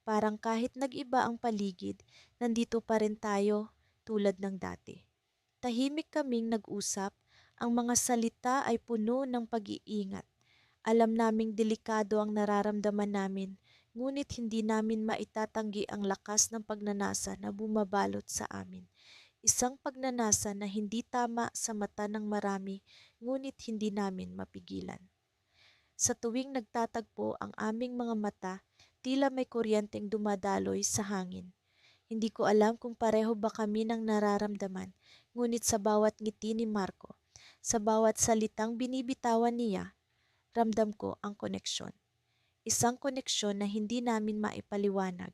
A: Parang kahit nag-iba ang paligid, nandito pa rin tayo tulad ng dati. Tahimik kaming nag-usap, ang mga salita ay puno ng pag-iingat. Alam naming delikado ang nararamdaman namin, ngunit hindi namin maitatanggi ang lakas ng pagnanasa na bumabalot sa amin. Isang pagnanasa na hindi tama sa mata ng marami, ngunit hindi namin mapigilan. Sa tuwing nagtatagpo ang aming mga mata, tila may kuryenteng dumadaloy sa hangin. Hindi ko alam kung pareho ba kami ng nararamdaman, ngunit sa bawat ngiti ni Marco, sa bawat salitang binibitawan niya, ramdam ko ang koneksyon. Isang koneksyon na hindi namin maipaliwanag,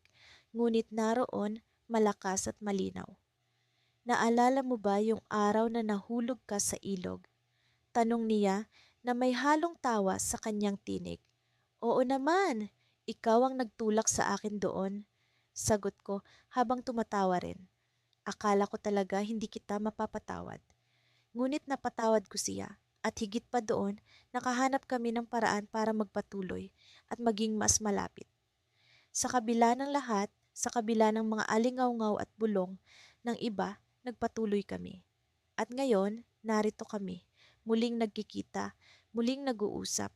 A: ngunit naroon malakas at malinaw. Naalala mo ba yung araw na nahulog ka sa ilog? Tanong niya na may halong tawa sa kanyang tinig. Oo naman, ikaw ang nagtulak sa akin doon. Sagot ko habang tumatawa rin. Akala ko talaga hindi kita mapapatawad. Ngunit napatawad ko siya. At higit pa doon, nakahanap kami ng paraan para magpatuloy at maging mas malapit. Sa kabila ng lahat, sa kabila ng mga alingawngaw at bulong ng iba, nagpatuloy kami. At ngayon, narito kami, muling nagkikita, muling nag-uusap.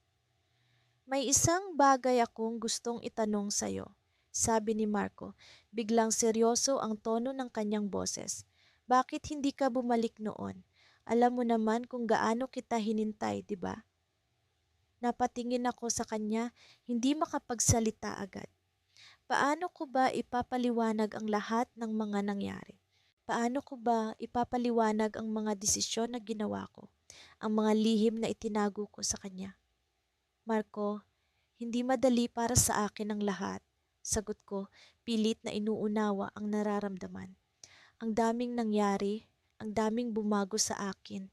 A: May isang bagay akong gustong itanong sa'yo, sabi ni Marco. Biglang seryoso ang tono ng kanyang boses. Bakit hindi ka bumalik noon? Alam mo naman kung gaano kita hinintay, di ba? Napatingin ako sa kanya, hindi makapagsalita agad. Paano ko ba ipapaliwanag ang lahat ng mga nangyari? Paano ko ba ipapaliwanag ang mga desisyon na ginawa ko? Ang mga lihim na itinago ko sa kanya? Marco, hindi madali para sa akin ang lahat. Sagot ko, pilit na inuunawa ang nararamdaman. Ang daming nangyari, ang daming bumago sa akin.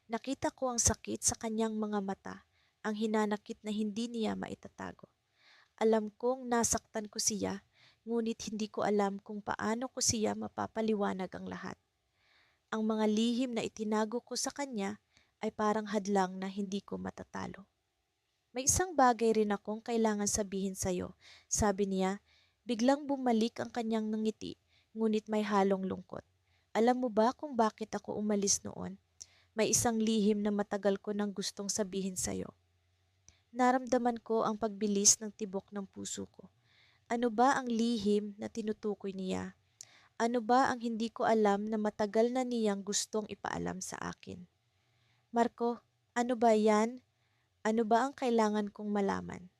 A: Nakita ko ang sakit sa kanyang mga mata, ang hinanakit na hindi niya maitatago. Alam kong nasaktan ko siya, ngunit hindi ko alam kung paano ko siya mapapaliwanag ang lahat. Ang mga lihim na itinago ko sa kanya ay parang hadlang na hindi ko matatalo. May isang bagay rin akong kailangan sabihin sa'yo, sabi niya. Biglang bumalik ang kanyang ngiti, ngunit may halong lungkot. Alam mo ba kung bakit ako umalis noon? May isang lihim na matagal ko nang gustong sabihin sa'yo. Naramdaman ko ang pagbilis ng tibok ng puso ko. Ano ba ang lihim na tinutukoy niya? Ano ba ang hindi ko alam na matagal na niyang gustong ipaalam sa akin? Marco, ano ba yan? Ano ba ang kailangan kong malaman?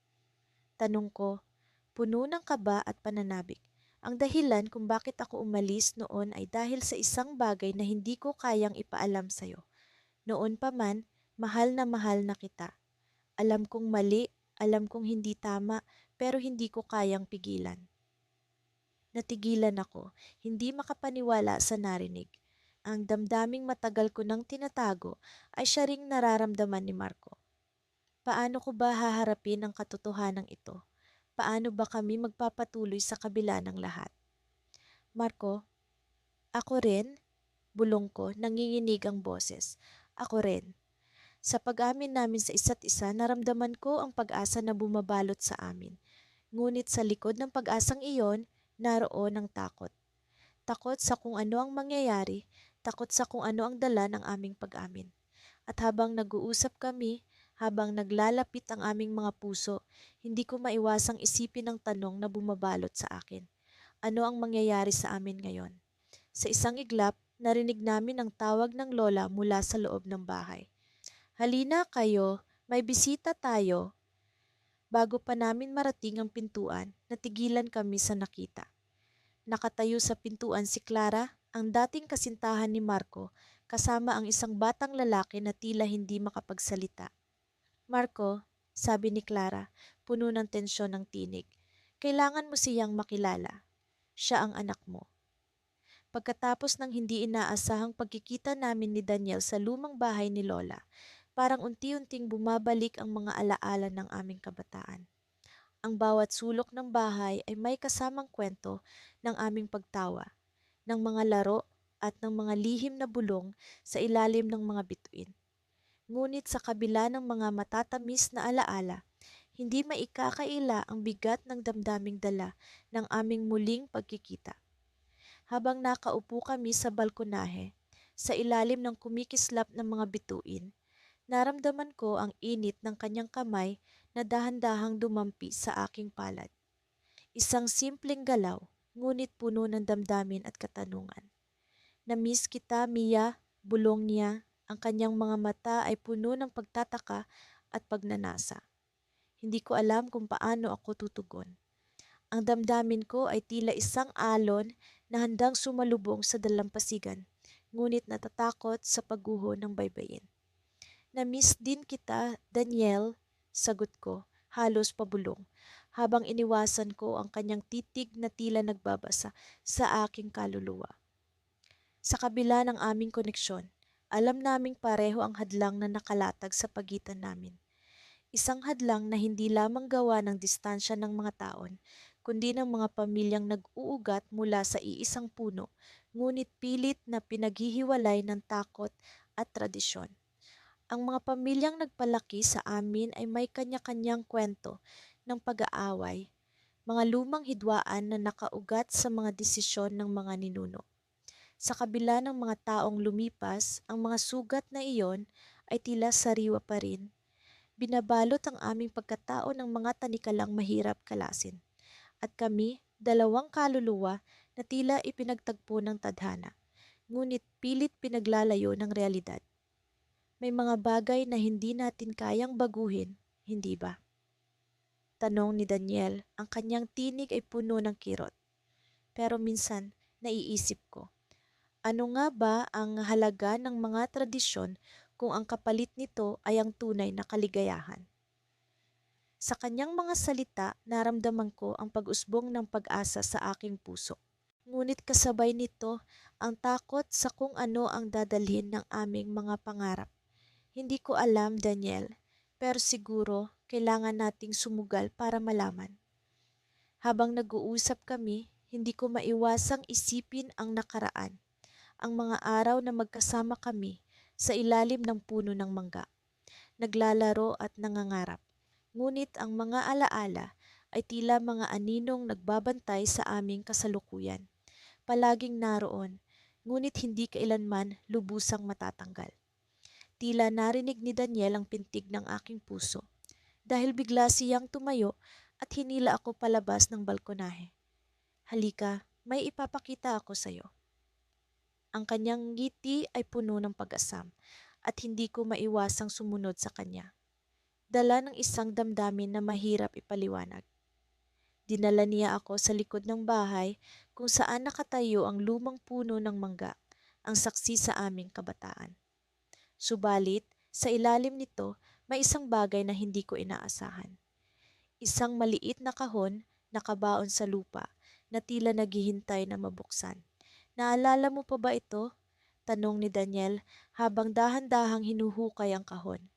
A: Tanong ko, puno ng kaba at pananabik. Ang dahilan kung bakit ako umalis noon ay dahil sa isang bagay na hindi ko kayang ipaalam sa'yo. Noon pa man, mahal na kita. Alam kong mali, alam kong hindi tama, pero hindi ko kayang pigilan. Natigilan ako, hindi makapaniwala sa narinig. Ang damdaming matagal ko nang tinatago ay siya ring nararamdaman ni Marco. Paano ko ba haharapin ang katotohanan ito? Paano ba kami magpapatuloy sa kabila ng lahat? Marco, ako rin? Bulong ko, nanginginig ang boses. Ako rin. Sa pag-amin namin sa isa't isa, naramdaman ko ang pag-asa na bumabalot sa amin. Ngunit sa likod ng pag-asang iyon, naroon ang takot. Takot sa kung ano ang mangyayari, takot sa kung ano ang dala ng aming pag-amin. At habang nag-uusap kami, habang naglalapit ang aming mga puso, hindi ko maiwasang isipin ang tanong na bumabalot sa akin. Ano ang mangyayari sa amin ngayon? Sa isang iglap, narinig namin ang tawag ng lola mula sa loob ng bahay. Halina kayo, may bisita tayo. Bago pa namin marating ang pintuan, natigilan kami sa nakita. Nakatayo sa pintuan si Clara, ang dating kasintahan ni Marco, kasama ang isang batang lalaki na tila hindi makapagsalita. Marco, sabi ni Clara, puno ng tensyon ng tinig. Kailangan mo siyang makilala. Siya ang anak mo. Pagkatapos ng hindi inaasahang pagkikita namin ni Daniel sa lumang bahay ni Lola, parang unti-unting bumabalik ang mga alaala ng aming kabataan. Ang bawat sulok ng bahay ay may kasamang kwento ng aming pagtawa, ng mga laro at ng mga lihim na bulong sa ilalim ng mga bituin. Ngunit sa kabila ng mga matatamis na alaala, hindi maikakaila ang bigat ng damdaming dala ng aming muling pagkikita. Habang nakaupo kami sa balkonahe, sa ilalim ng kumikislap ng mga bituin, naramdaman ko ang init ng kanyang kamay na dahan-dahang dumampi sa aking palad. Isang simpleng galaw, ngunit puno ng damdamin at katanungan. "Na-miss kita, Mia," bulong niya. Ang kanyang mga mata ay puno ng pagtataka at pagnanasa. Hindi ko alam kung paano ako tutugon. Ang damdamin ko ay tila isang alon na handang sumalubong sa dalampasigan, ngunit natatakot sa pagguho ng baybayin. "Na-miss din kita, Daniel," sagot ko, halos pabulong, habang iniwasan ko ang kanyang titig na tila nagbabasa sa aking kaluluwa. Sa kabila ng aming koneksyon, alam naming pareho ang hadlang na nakalatag sa pagitan namin. Isang hadlang na hindi lamang gawa ng distansya ng mga taon, kundi ng mga pamilyang nag-uugat mula sa iisang puno, ngunit pilit na pinaghihiwalay ng takot at tradisyon. Ang mga pamilyang nagpalaki sa amin ay may kanya-kanyang kwento ng pag-aaway, mga lumang hidwaan na nakaugat sa mga desisyon ng mga ninuno. Sa kabila ng mga taong lumipas, ang mga sugat na iyon ay tila sariwa pa rin. Binabalot ang aming pagkatao ng mga tanikalang mahirap kalasin. At kami, dalawang kaluluwa na tila ipinagtagpo ng tadhana, ngunit pilit pinaglalayo ng realidad. May mga bagay na hindi natin kayang baguhin, hindi ba? Tanong ni Daniel, ang kanyang tinig ay puno ng kirot. Pero minsan, naiisip ko, ano nga ba ang halaga ng mga tradisyon kung ang kapalit nito ay ang tunay na kaligayahan? Sa kanyang mga salita, naramdaman ko ang pag-usbong ng pag-asa sa aking puso. Ngunit kasabay nito, ang takot sa kung ano ang dadalhin ng aming mga pangarap. Hindi ko alam, Daniel, pero siguro kailangan nating sumugal para malaman. Habang nag-uusap kami, hindi ko maiwasang isipin ang nakaraan, ang mga araw na magkasama kami sa ilalim ng puno ng mangga, naglalaro at nangangarap. Ngunit ang mga alaala ay tila mga aninong nagbabantay sa aming kasalukuyan. Palaging naroon, ngunit hindi kailanman lubusang matatanggal. Tila narinig ni Daniel ang pintig ng aking puso dahil bigla siyang tumayo at hinila ako palabas ng balkonahe. "Halika, may ipapakita ako sa'yo." Ang kanyang ngiti ay puno ng pag-asam at hindi ko maiwasang sumunod sa kanya. Dala ng isang damdamin na mahirap ipaliwanag. Dinala niya ako sa likod ng bahay kung saan nakatayo ang lumang puno ng mangga, ang saksi sa aming kabataan. Subalit, sa ilalim nito, may isang bagay na hindi ko inaasahan. Isang maliit na kahon nakabaon sa lupa na tila naghihintay na mabuksan. "Naalala mo pa ba ito?" tanong ni Daniel habang dahan-dahang hinuhukay ang kahon.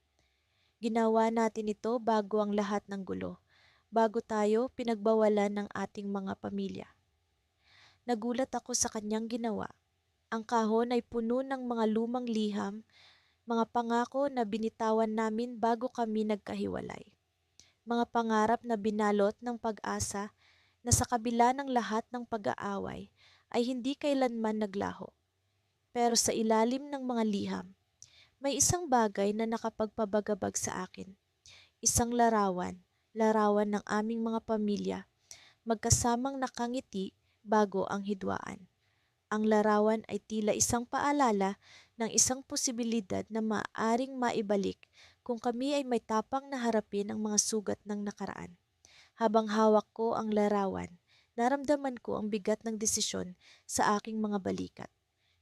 A: "Ginawa natin ito bago ang lahat ng gulo, bago tayo pinagbawalan ng ating mga pamilya." Nagulat ako sa kanyang ginawa. Ang kahon ay puno ng mga lumang liham, mga pangako na binitawan namin bago kami nagkahiwalay. Mga pangarap na binalot ng pag-asa na sa kabila ng lahat ng pag-aaway ay hindi kailanman naglaho. Pero sa ilalim ng mga liham, may isang bagay na nakapagpabagabag sa akin. Isang larawan, larawan ng aming mga pamilya, magkasamang nakangiti bago ang hidwaan. Ang larawan ay tila isang paalala ng isang posibilidad na maaaring maibalik kung kami ay may tapang na harapin ang mga sugat ng nakaraan. Habang hawak ko ang larawan, naramdaman ko ang bigat ng desisyon sa aking mga balikat.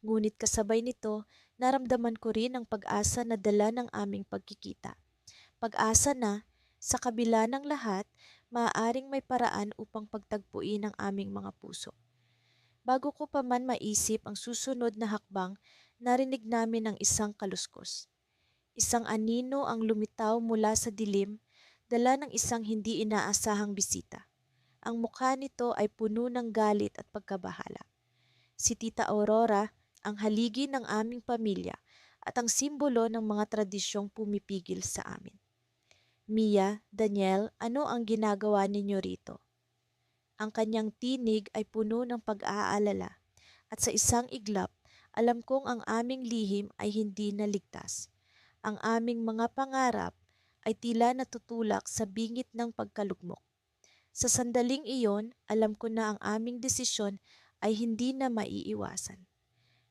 A: Ngunit kasabay nito, naramdaman ko rin ang pag-asa na dala ng aming pagkikita. Pag-asa na, sa kabila ng lahat, maaaring may paraan upang pagtagpuin ang aming mga puso. Bago ko pa man maisip ang susunod na hakbang, narinig namin ang isang kaluskos. Isang anino ang lumitaw mula sa dilim, dala ng isang hindi inaasahang bisita. Ang mukha nito ay puno ng galit at pagkabahala. Si Tita Aurora, ang haligi ng aming pamilya at ang simbolo ng mga tradisyong pumipigil sa amin. Mia, Daniel, ano ang ginagawa ninyo rito? Ang kanyang tinig ay puno ng pag-aalala at sa isang iglap, alam kong ang aming lihim ay hindi naligtas. Ang aming mga pangarap ay tila natutulak sa bingit ng pagkalugmok. Sa sandaling iyon, alam ko na ang aming desisyon ay hindi na maiiwasan.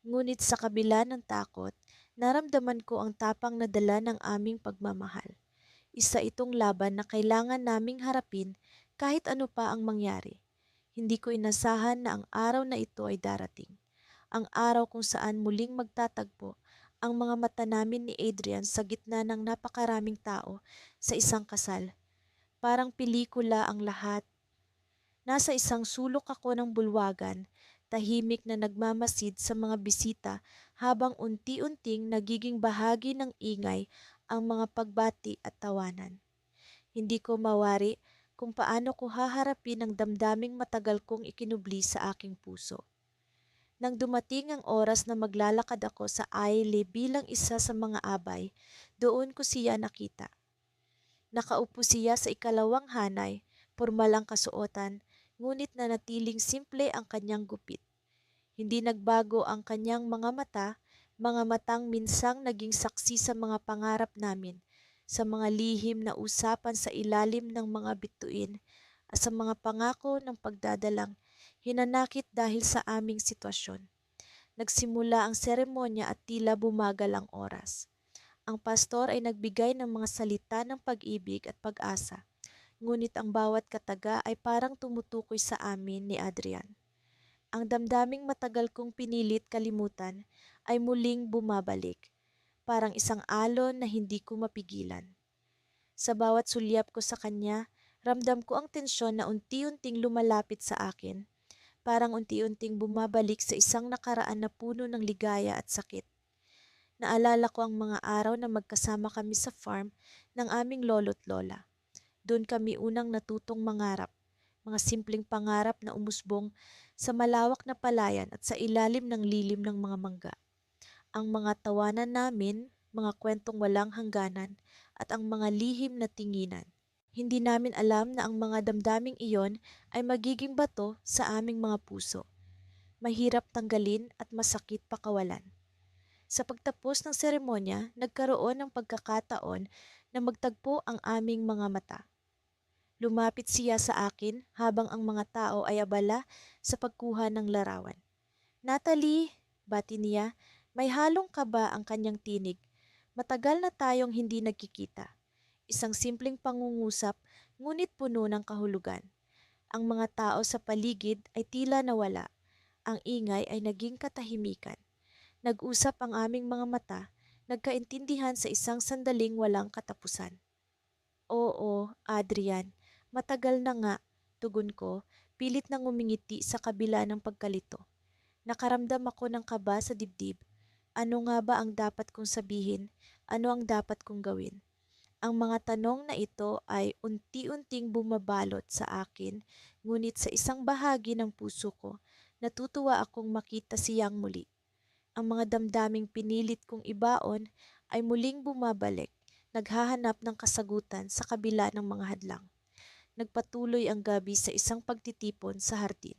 A: Ngunit sa kabila ng takot, naramdaman ko ang tapang na dala ng aming pagmamahal. Isa itong laban na kailangan naming harapin kahit ano pa ang mangyari. Hindi ko inasahan na ang araw na ito ay darating. Ang araw kung saan muling magtatagpo ang mga mata namin ni Adrian sa gitna ng napakaraming tao sa isang kasal. Parang pelikula ang lahat. Nasa isang sulok ako ng bulwagan, tahimik na nagmamasid sa mga bisita habang unti-unting nagiging bahagi ng ingay ang mga pagbati at tawanan. Hindi ko mawari kung paano ko haharapin ang damdaming matagal kong ikinubli sa aking puso. Nang dumating ang oras na maglalakad ako sa aisle bilang isa sa mga abay, doon ko siya nakita. Nakaupo siya sa ikalawang hanay, pormal ang kasuotan, ngunit nanatiling simple ang kanyang gupit. Hindi nagbago ang kanyang mga matang minsang naging saksi sa mga pangarap namin, sa mga lihim na usapan sa ilalim ng mga bituin, at sa mga pangako ng pagdadalang hinanakit dahil sa aming sitwasyon. Nagsimula ang seremonya at tila bumagal ang oras. Ang pastor ay nagbigay ng mga salita ng pag-ibig at pag-asa, ngunit ang bawat kataga ay parang tumutukoy sa amin ni Adrian. Ang damdaming matagal kong pinilit kalimutan ay muling bumabalik, parang isang alon na hindi ko mapigilan. Sa bawat sulyap ko sa kanya, ramdam ko ang tensyon na unti-unting lumalapit sa akin, parang unti-unting bumabalik sa isang nakaraan na puno ng ligaya at sakit. Naalala ko ang mga araw na magkasama kami sa farm ng aming lolo't lola. Doon kami unang natutong mangarap, mga simpleng pangarap na umusbong sa malawak na palayan at sa ilalim ng lilim ng mga mangga. Ang mga tawanan namin, mga kwentong walang hangganan, at ang mga lihim na tinginan. Hindi namin alam na ang mga damdaming iyon ay magiging bato sa aming mga puso. Mahirap tanggalin at masakit pakawalan. Sa pagtapos ng seremonya, nagkaroon ng pagkakataon na magtagpo ang aming mga mata. Lumapit siya sa akin habang ang mga tao ay abala sa pagkuha ng larawan. "Natalie," bati niya, may halong kaba ang kanyang tinig. Matagal na tayong hindi nagkikita. Isang simpleng pangungusap, ngunit puno ng kahulugan. Ang mga tao sa paligid ay tila nawala. Ang ingay ay naging katahimikan. Nag-usap ang aming mga mata, nagkaintindihan sa isang sandaling walang katapusan. "Oo, Adrian, matagal na nga," tugon ko, pilit na ngumingiti sa kabila ng pagkalito. Nakaramdam ako ng kaba sa dibdib. Ano nga ba ang dapat kong sabihin? Ano ang dapat kong gawin? Ang mga tanong na ito ay unti-unting bumabalot sa akin, ngunit sa isang bahagi ng puso ko, natutuwa akong makita siyang muli. Ang mga damdaming pinilit kong ibaon ay muling bumabalik, naghahanap ng kasagutan sa kabila ng mga hadlang. Nagpatuloy ang gabi sa isang pagtitipon sa hardin.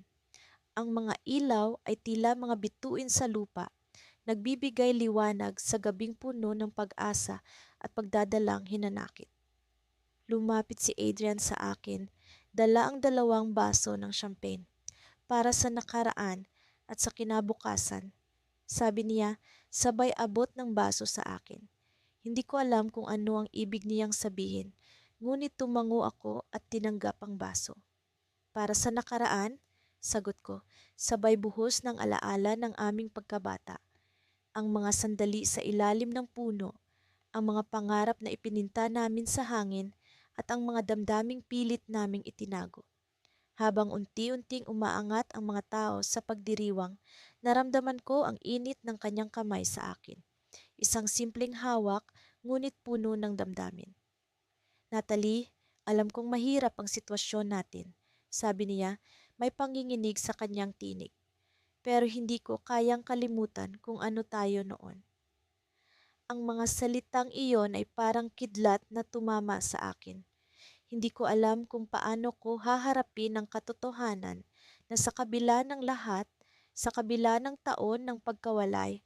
A: Ang mga ilaw ay tila mga bituin sa lupa, nagbibigay liwanag sa gabing puno ng pag-asa at pagdadalang hinanakit. Lumapit si Adrian sa akin, dala ang dalawang baso ng champagne. Para sa nakaraan at sa kinabukasan, sabi niya, sabay abot ng baso sa akin. Hindi ko alam kung ano ang ibig niyang sabihin, ngunit tumango ako at tinanggap ang baso. Para sa nakaraan, sagot ko, sabay buhos ng alaala ng aming pagkabata. Ang mga sandali sa ilalim ng puno, ang mga pangarap na ipininta namin sa hangin, at ang mga damdaming pilit naming itinago. Habang unti-unting umaangat ang mga tao sa pagdiriwang, naramdaman ko ang init ng kanyang kamay sa akin. Isang simpleng hawak, ngunit puno ng damdamin. Natalie, alam kong mahirap ang sitwasyon natin. Sabi niya, may panginginig sa kanyang tinig. Pero hindi ko kayang kalimutan kung ano tayo noon. Ang mga salitang iyon ay parang kidlat na tumama sa akin. Hindi ko alam kung paano ko haharapin ang katotohanan na sa kabila ng lahat, sa kabila ng taon ng pagkawalay,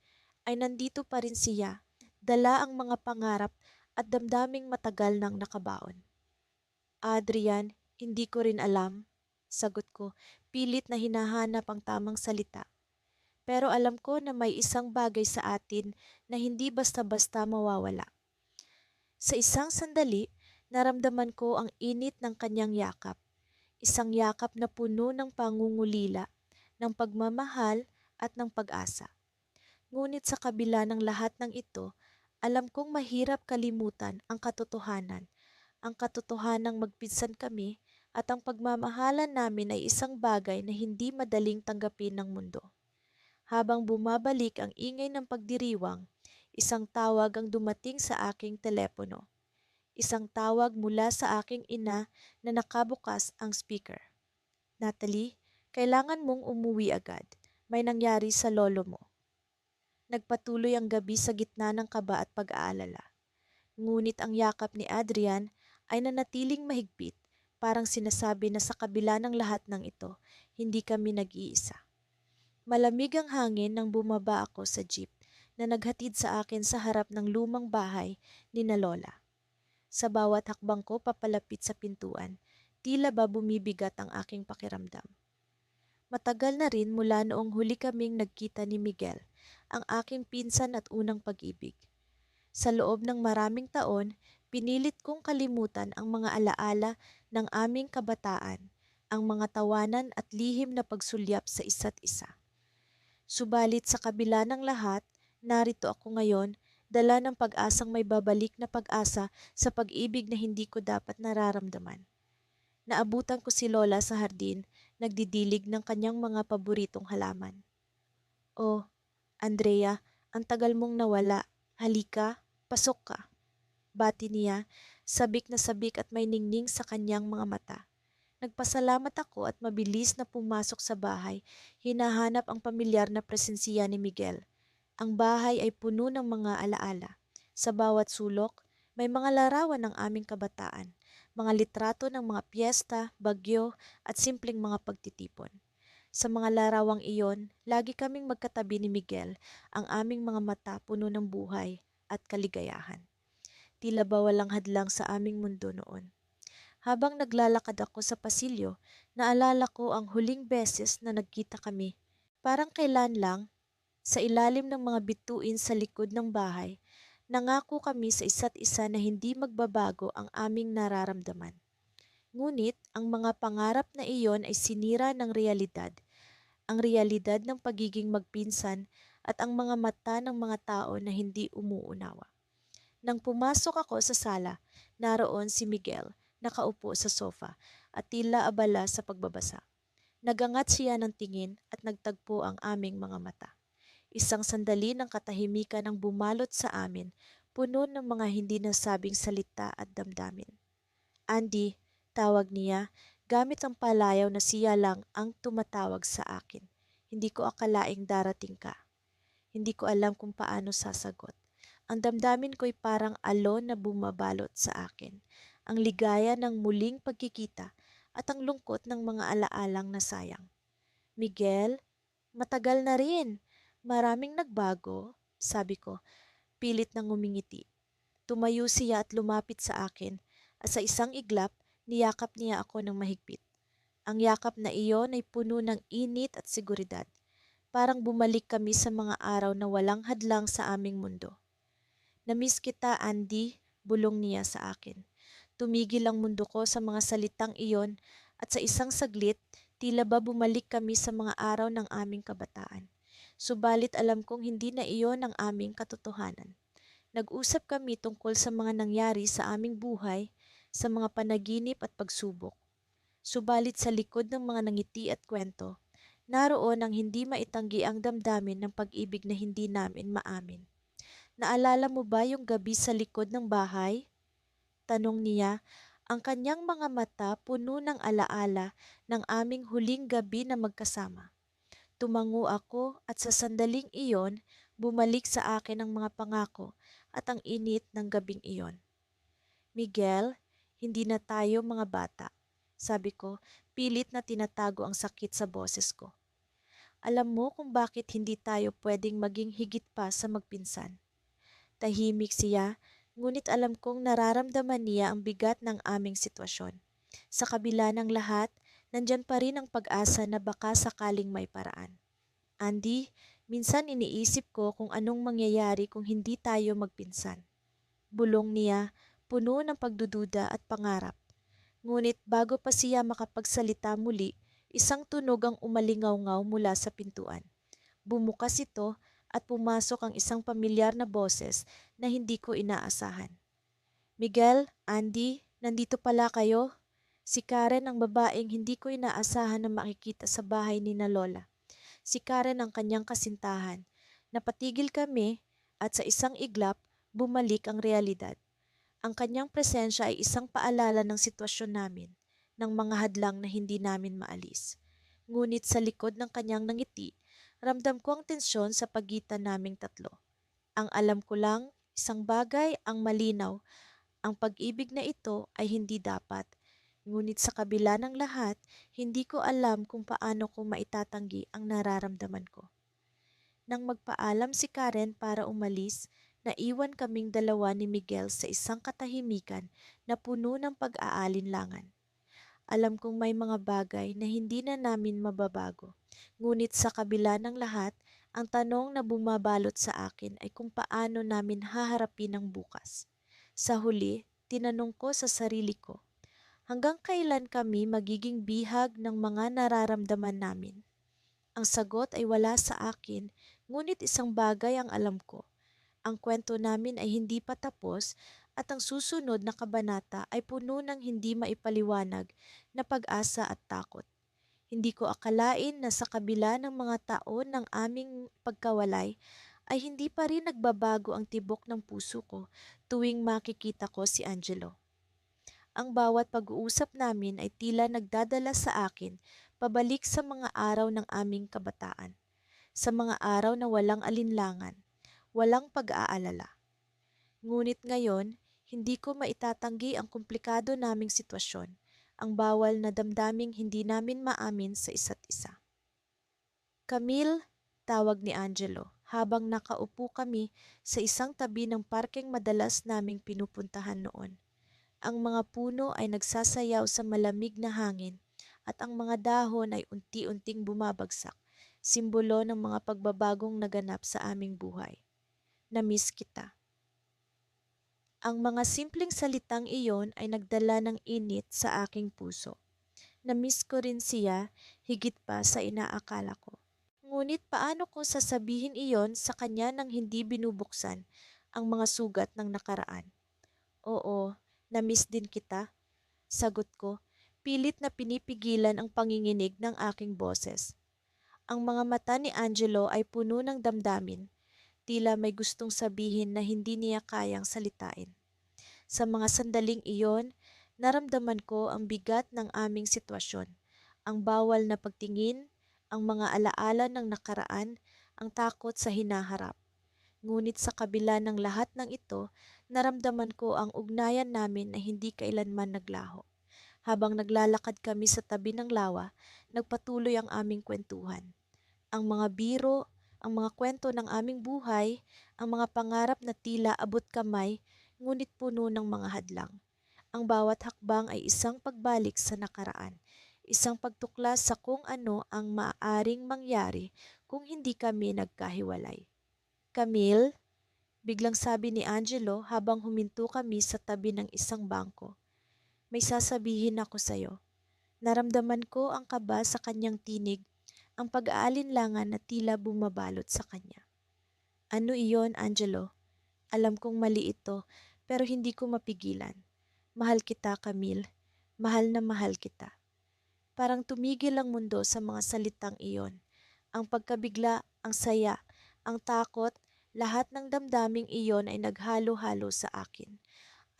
A: ay nandito pa rin siya, dala ang mga pangarap at damdaming matagal nang nakabaon. Adrian, hindi ko rin alam, sagot ko, pilit na hinahanap ang tamang salita. Pero alam ko na may isang bagay sa atin na hindi basta-basta mawawala. Sa isang sandali, naramdaman ko ang init ng kanyang yakap. Isang yakap na puno ng pangungulila, ng pagmamahal at ng pag-asa. Ngunit sa kabila ng lahat ng ito, alam kong mahirap kalimutan ang katotohanang magpinsan kami at ang pagmamahalan namin ay isang bagay na hindi madaling tanggapin ng mundo. Habang bumabalik ang ingay ng pagdiriwang, isang tawag ang dumating sa aking telepono. Isang tawag mula sa aking ina na nakabukas ang speaker. Natalie, kailangan mong umuwi agad. May nangyari sa lolo mo. Nagpatuloy ang gabi sa gitna ng kaba at pag-aalala. Ngunit ang yakap ni Adrian ay nanatiling mahigpit, parang sinasabi na sa kabila ng lahat ng ito, hindi kami nag-iisa. Malamig ang hangin nang bumaba ako sa jeep na naghatid sa akin sa harap ng lumang bahay ni na Lola. Sa bawat hakbang ko papalapit sa pintuan, tila ba bumibigat ang aking pakiramdam. Matagal na rin mula noong huli kaming nagkita ni Miguel, ang aking pinsan at unang pag-ibig. Sa loob ng maraming taon, pinilit kong kalimutan ang mga alaala ng aming kabataan, ang mga tawanan at lihim na pagsulyap sa isa't isa. Subalit sa kabila ng lahat, narito ako ngayon, dala ng pag-asang may babalik na pag-asa sa pag-ibig na hindi ko dapat nararamdaman. Naabutan ko si Lola sa hardin, nagdidilig ng kanyang mga paboritong halaman. "Oh, Andrea, ang tagal mong nawala. Halika, pasok ka." Bati niya, sabik na sabik at may ningning sa kanyang mga mata. Nagpasalamat ako at mabilis na pumasok sa bahay, hinahanap ang pamilyar na presensiya ni Miguel. Ang bahay ay puno ng mga alaala. Sa bawat sulok, may mga larawan ng aming kabataan, mga litrato ng mga piyesta, bagyo at simpleng mga pagtitipon. Sa mga larawang iyon, lagi kaming magkatabi ni Miguel, ang aming mga mata puno ng buhay at kaligayahan. Tila ba walang hadlang sa aming mundo noon. Habang naglalakad ako sa pasilyo, naalala ko ang huling beses na nagkita kami. Parang kailan lang, sa ilalim ng mga bituin sa likod ng bahay, nangako kami sa isa't isa na hindi magbabago ang aming nararamdaman. Ngunit ang mga pangarap na iyon ay sinira ng realidad, ang realidad ng pagiging magpinsan at ang mga mata ng mga tao na hindi umuunawa. Nang pumasok ako sa sala, naroon si Miguel, nakaupo sa sofa at tila abala sa pagbabasa. Nagangat siya ng tingin at nagtagpo ang aming mga mata. Isang sandali ng katahimikan ang bumalot sa amin, puno ng mga hindi nasabing salita at damdamin. "Andy," tawag niya, gamit ang palayaw na siya lang ang tumatawag sa akin. "Hindi ko akalaing darating ka." Hindi ko alam kung paano sasagot. Ang damdamin ko'y parang alon na bumabalot sa akin. Ang ligaya ng muling pagkikita at ang lungkot ng mga alaalang nasayang. "Miguel, matagal na rin. Maraming nagbago," sabi ko, pilit nang ngumingiti. Tumayo siya at lumapit sa akin at sa isang iglap, niyakap niya ako ng mahigpit. Ang yakap na iyon ay puno ng init at seguridad. Parang bumalik kami sa mga araw na walang hadlang sa aming mundo. "Namiss kita, Andy," bulong niya sa akin. Tumigil ang mundo ko sa mga salitang iyon at sa isang saglit, tila ba bumalik kami sa mga araw ng aming kabataan. Subalit alam kong hindi na iyon ang aming katotohanan. Nag-usap kami tungkol sa mga nangyari sa aming buhay, sa mga panaginip at pagsubok. Subalit sa likod ng mga nangiti at kwento, naroon ang hindi maitanggi ang damdamin ng pag-ibig na hindi namin maamin. Naalala mo ba yung gabi sa likod ng bahay? Tanong niya, ang kanyang mga mata puno ng alaala ng aming huling gabi na magkasama. Tumango ako at sa sandaling iyon, bumalik sa akin ang mga pangako at ang init ng gabing iyon. Miguel, hindi na tayo mga bata. Sabi ko, pilit na tinatago ang sakit sa boses ko. Alam mo kung bakit hindi tayo pwedeng maging higit pa sa magpinsan. Tahimik siya, ngunit alam kong nararamdaman niya ang bigat ng aming sitwasyon. Sa kabila ng lahat, nandyan pa rin ang pag-asa na baka sakaling may paraan. Andy, minsan iniisip ko kung anong mangyayari kung hindi tayo magpinsan. Bulong niya, puno ng pagdududa at pangarap. Ngunit bago pa siya makapagsalita muli, isang tunog ang umalingaw-ngaw mula sa pintuan. Bumukas ito at pumasok ang isang pamilyar na boses na hindi ko inaasahan. Miguel, Andy, nandito pala kayo. Si Karen ang babaeng hindi ko inaasahan na makikita sa bahay ni na Lola. Si Karen ang kanyang kasintahan. Napatigil kami at sa isang iglap, bumalik ang realidad. Ang kanyang presensya ay isang paalala ng sitwasyon namin, ng mga hadlang na hindi namin maalis. Ngunit sa likod ng kanyang nangiti, ramdam ko ang tensyon sa pagitan naming tatlo. Ang alam ko lang, isang bagay ang malinaw, ang pag-ibig na ito ay hindi dapat. Ngunit sa kabila ng lahat, hindi ko alam kung paano ko maitatanggi ang nararamdaman ko. Nang magpaalam si Karen para umalis, naiwan kaming dalawa ni Miguel sa isang katahimikan na puno ng pag-aalinlangan. Alam kong may mga bagay na hindi na namin mababago. Ngunit sa kabila ng lahat, ang tanong na bumabalot sa akin ay kung paano namin haharapin ang bukas. Sa huli, tinanong ko sa sarili ko, hanggang kailan kami magiging bihag ng mga nararamdaman namin? Ang sagot ay wala sa akin, ngunit isang bagay ang alam ko. Ang kwento namin ay hindi pa tapos at ang susunod na kabanata ay puno ng hindi maipaliwanag na pag-asa at takot. Hindi ko akalain na sa kabila ng mga taon ng aming pagkawalay ay hindi pa rin nagbabago ang tibok ng puso ko tuwing makikita ko si Angelo. Ang bawat pag-uusap namin ay tila nagdadala sa akin pabalik sa mga araw ng aming kabataan, sa mga araw na walang alinlangan, walang pag-aalala. Ngunit ngayon, hindi ko maitatanggi ang komplikado naming sitwasyon, ang bawal na damdaming hindi namin maamin sa isa't isa. Camille, tawag ni Angelo habang nakaupo kami sa isang tabi ng parkeng madalas naming pinupuntahan noon. Ang mga puno ay nagsasayaw sa malamig na hangin at ang mga dahon ay unti-unting bumabagsak, simbolo ng mga pagbabagong naganap sa aming buhay. Na-miss kita. Ang mga simpleng salitang iyon ay nagdala ng init sa aking puso. Na-miss ko rin siya higit pa sa inaakala ko. Ngunit paano ko sasabihin iyon sa kanya nang hindi binubuksan ang mga sugat ng nakaraan? Oo, na-miss din kita, sagot ko, pilit na pinipigilan ang panginginig ng aking boses. Ang mga mata ni Angelo ay puno ng damdamin, tila may gustong sabihin na hindi niya kayang salitain. Sa mga sandaling iyon, naramdaman ko ang bigat ng aming sitwasyon, ang bawal na pagtingin, ang mga alaala ng nakaraan, ang takot sa hinaharap. Ngunit sa kabila ng lahat ng ito, naramdaman ko ang ugnayan namin na hindi kailanman naglaho. Habang naglalakad kami sa tabi ng lawa, nagpatuloy ang aming kwentuhan. Ang mga biro, ang mga kwento ng aming buhay, ang mga pangarap na tila abot kamay, ngunit puno ng mga hadlang. Ang bawat hakbang ay isang pagbalik sa nakaraan, isang pagtuklas sa kung ano ang maaaring mangyari kung hindi kami nagkahiwalay. Camille, biglang sabi ni Angelo habang huminto kami sa tabi ng isang bangko. May sasabihin ako sa'yo. Naramdaman ko ang kaba sa kanyang tinig, ang pag-aalinlangan na tila bumabalot sa kanya. Ano iyon, Angelo? Alam kong mali ito, pero hindi ko mapigilan. Mahal kita, Camille. Mahal na mahal kita. Parang tumigil ang mundo sa mga salitang iyon. Ang pagkabigla, ang saya, ang takot, lahat ng damdaming iyon ay naghalo-halo sa akin.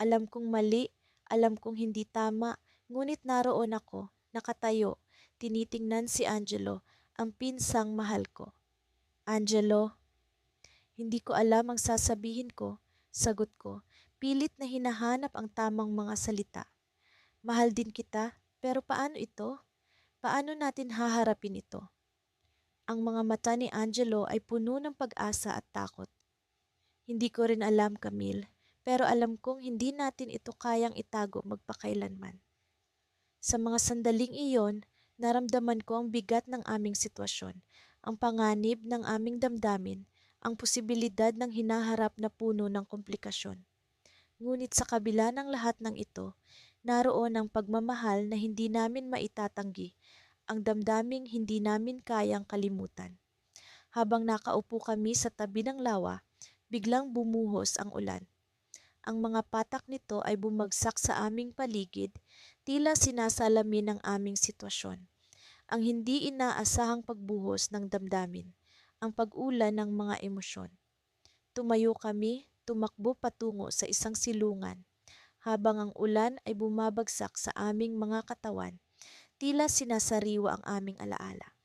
A: Alam kong mali, alam kong hindi tama, ngunit naroon ako, nakatayo, tinitingnan si Angelo, ang pinsang mahal ko. Angelo, hindi ko alam ang sasabihin ko, sagot ko, pilit na hinahanap ang tamang mga salita. Mahal din kita, pero paano ito? Paano natin haharapin ito? Ang mga mata ni Angelo ay puno ng pag-asa at takot. Hindi ko rin alam, Camille, pero alam kong hindi natin ito kayang itago magpakailanman. Sa mga sandaling iyon, naramdaman ko ang bigat ng aming sitwasyon, ang panganib ng aming damdamin, ang posibilidad ng hinaharap na puno ng komplikasyon. Ngunit sa kabila ng lahat ng ito, naroon ang pagmamahal na hindi namin maitatanggi, ang damdaming hindi namin kayang kalimutan. Habang nakaupo kami sa tabi ng lawa, biglang bumuhos ang ulan. Ang mga patak nito ay bumagsak sa aming paligid, tila sinasalamin ang aming sitwasyon. Ang hindi inaasahang pagbuhos ng damdamin, ang pag-ulan ng mga emosyon. Tumayo kami, tumakbo patungo sa isang silungan. Habang ang ulan ay bumabagsak sa aming mga katawan, tila sinasariwa ang aming alaala.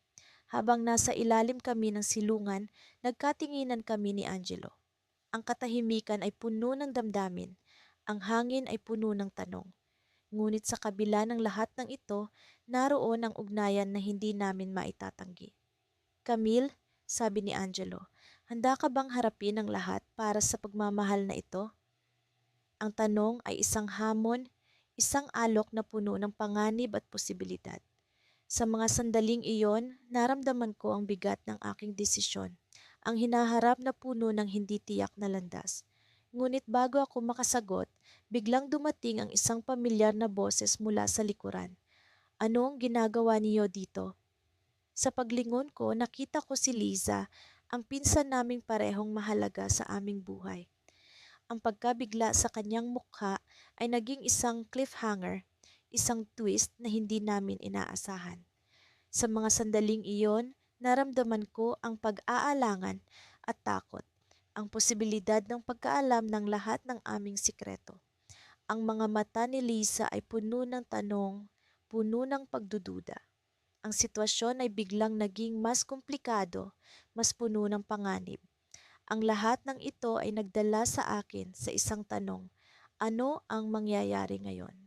A: Habang nasa ilalim kami ng silungan, nagkatinginan kami ni Angelo. Ang katahimikan ay puno ng damdamin. Ang hangin ay puno ng tanong. Ngunit sa kabila ng lahat ng ito, naroon ang ugnayan na hindi namin maitatanggi. Camille, sabi ni Angelo, handa ka bang harapin ang lahat para sa pagmamahal na ito? Ang tanong ay isang hamon, isang alok na puno ng panganib at posibilidad. Sa mga sandaling iyon, naramdaman ko ang bigat ng aking desisyon, ang hinaharap na puno ng hindi tiyak na landas. Ngunit bago ako makasagot, biglang dumating ang isang pamilyar na boses mula sa likuran. Anong ginagawa niyo dito? Sa paglingon ko, nakita ko si Liza, ang pinsan naming parehong mahalaga sa aming buhay. Ang pagkabigla sa kanyang mukha ay naging isang cliffhanger, isang twist na hindi namin inaasahan. Sa mga sandaling iyon, naramdaman ko ang pag-aalangan at takot, ang posibilidad ng pagkaalam ng lahat ng aming sikreto. Ang mga mata ni Lisa ay puno ng tanong, puno ng pagdududa. Ang sitwasyon ay biglang naging mas komplikado, mas puno ng panganib. Ang lahat ng ito ay nagdala sa akin sa isang tanong, ano ang mangyayari ngayon?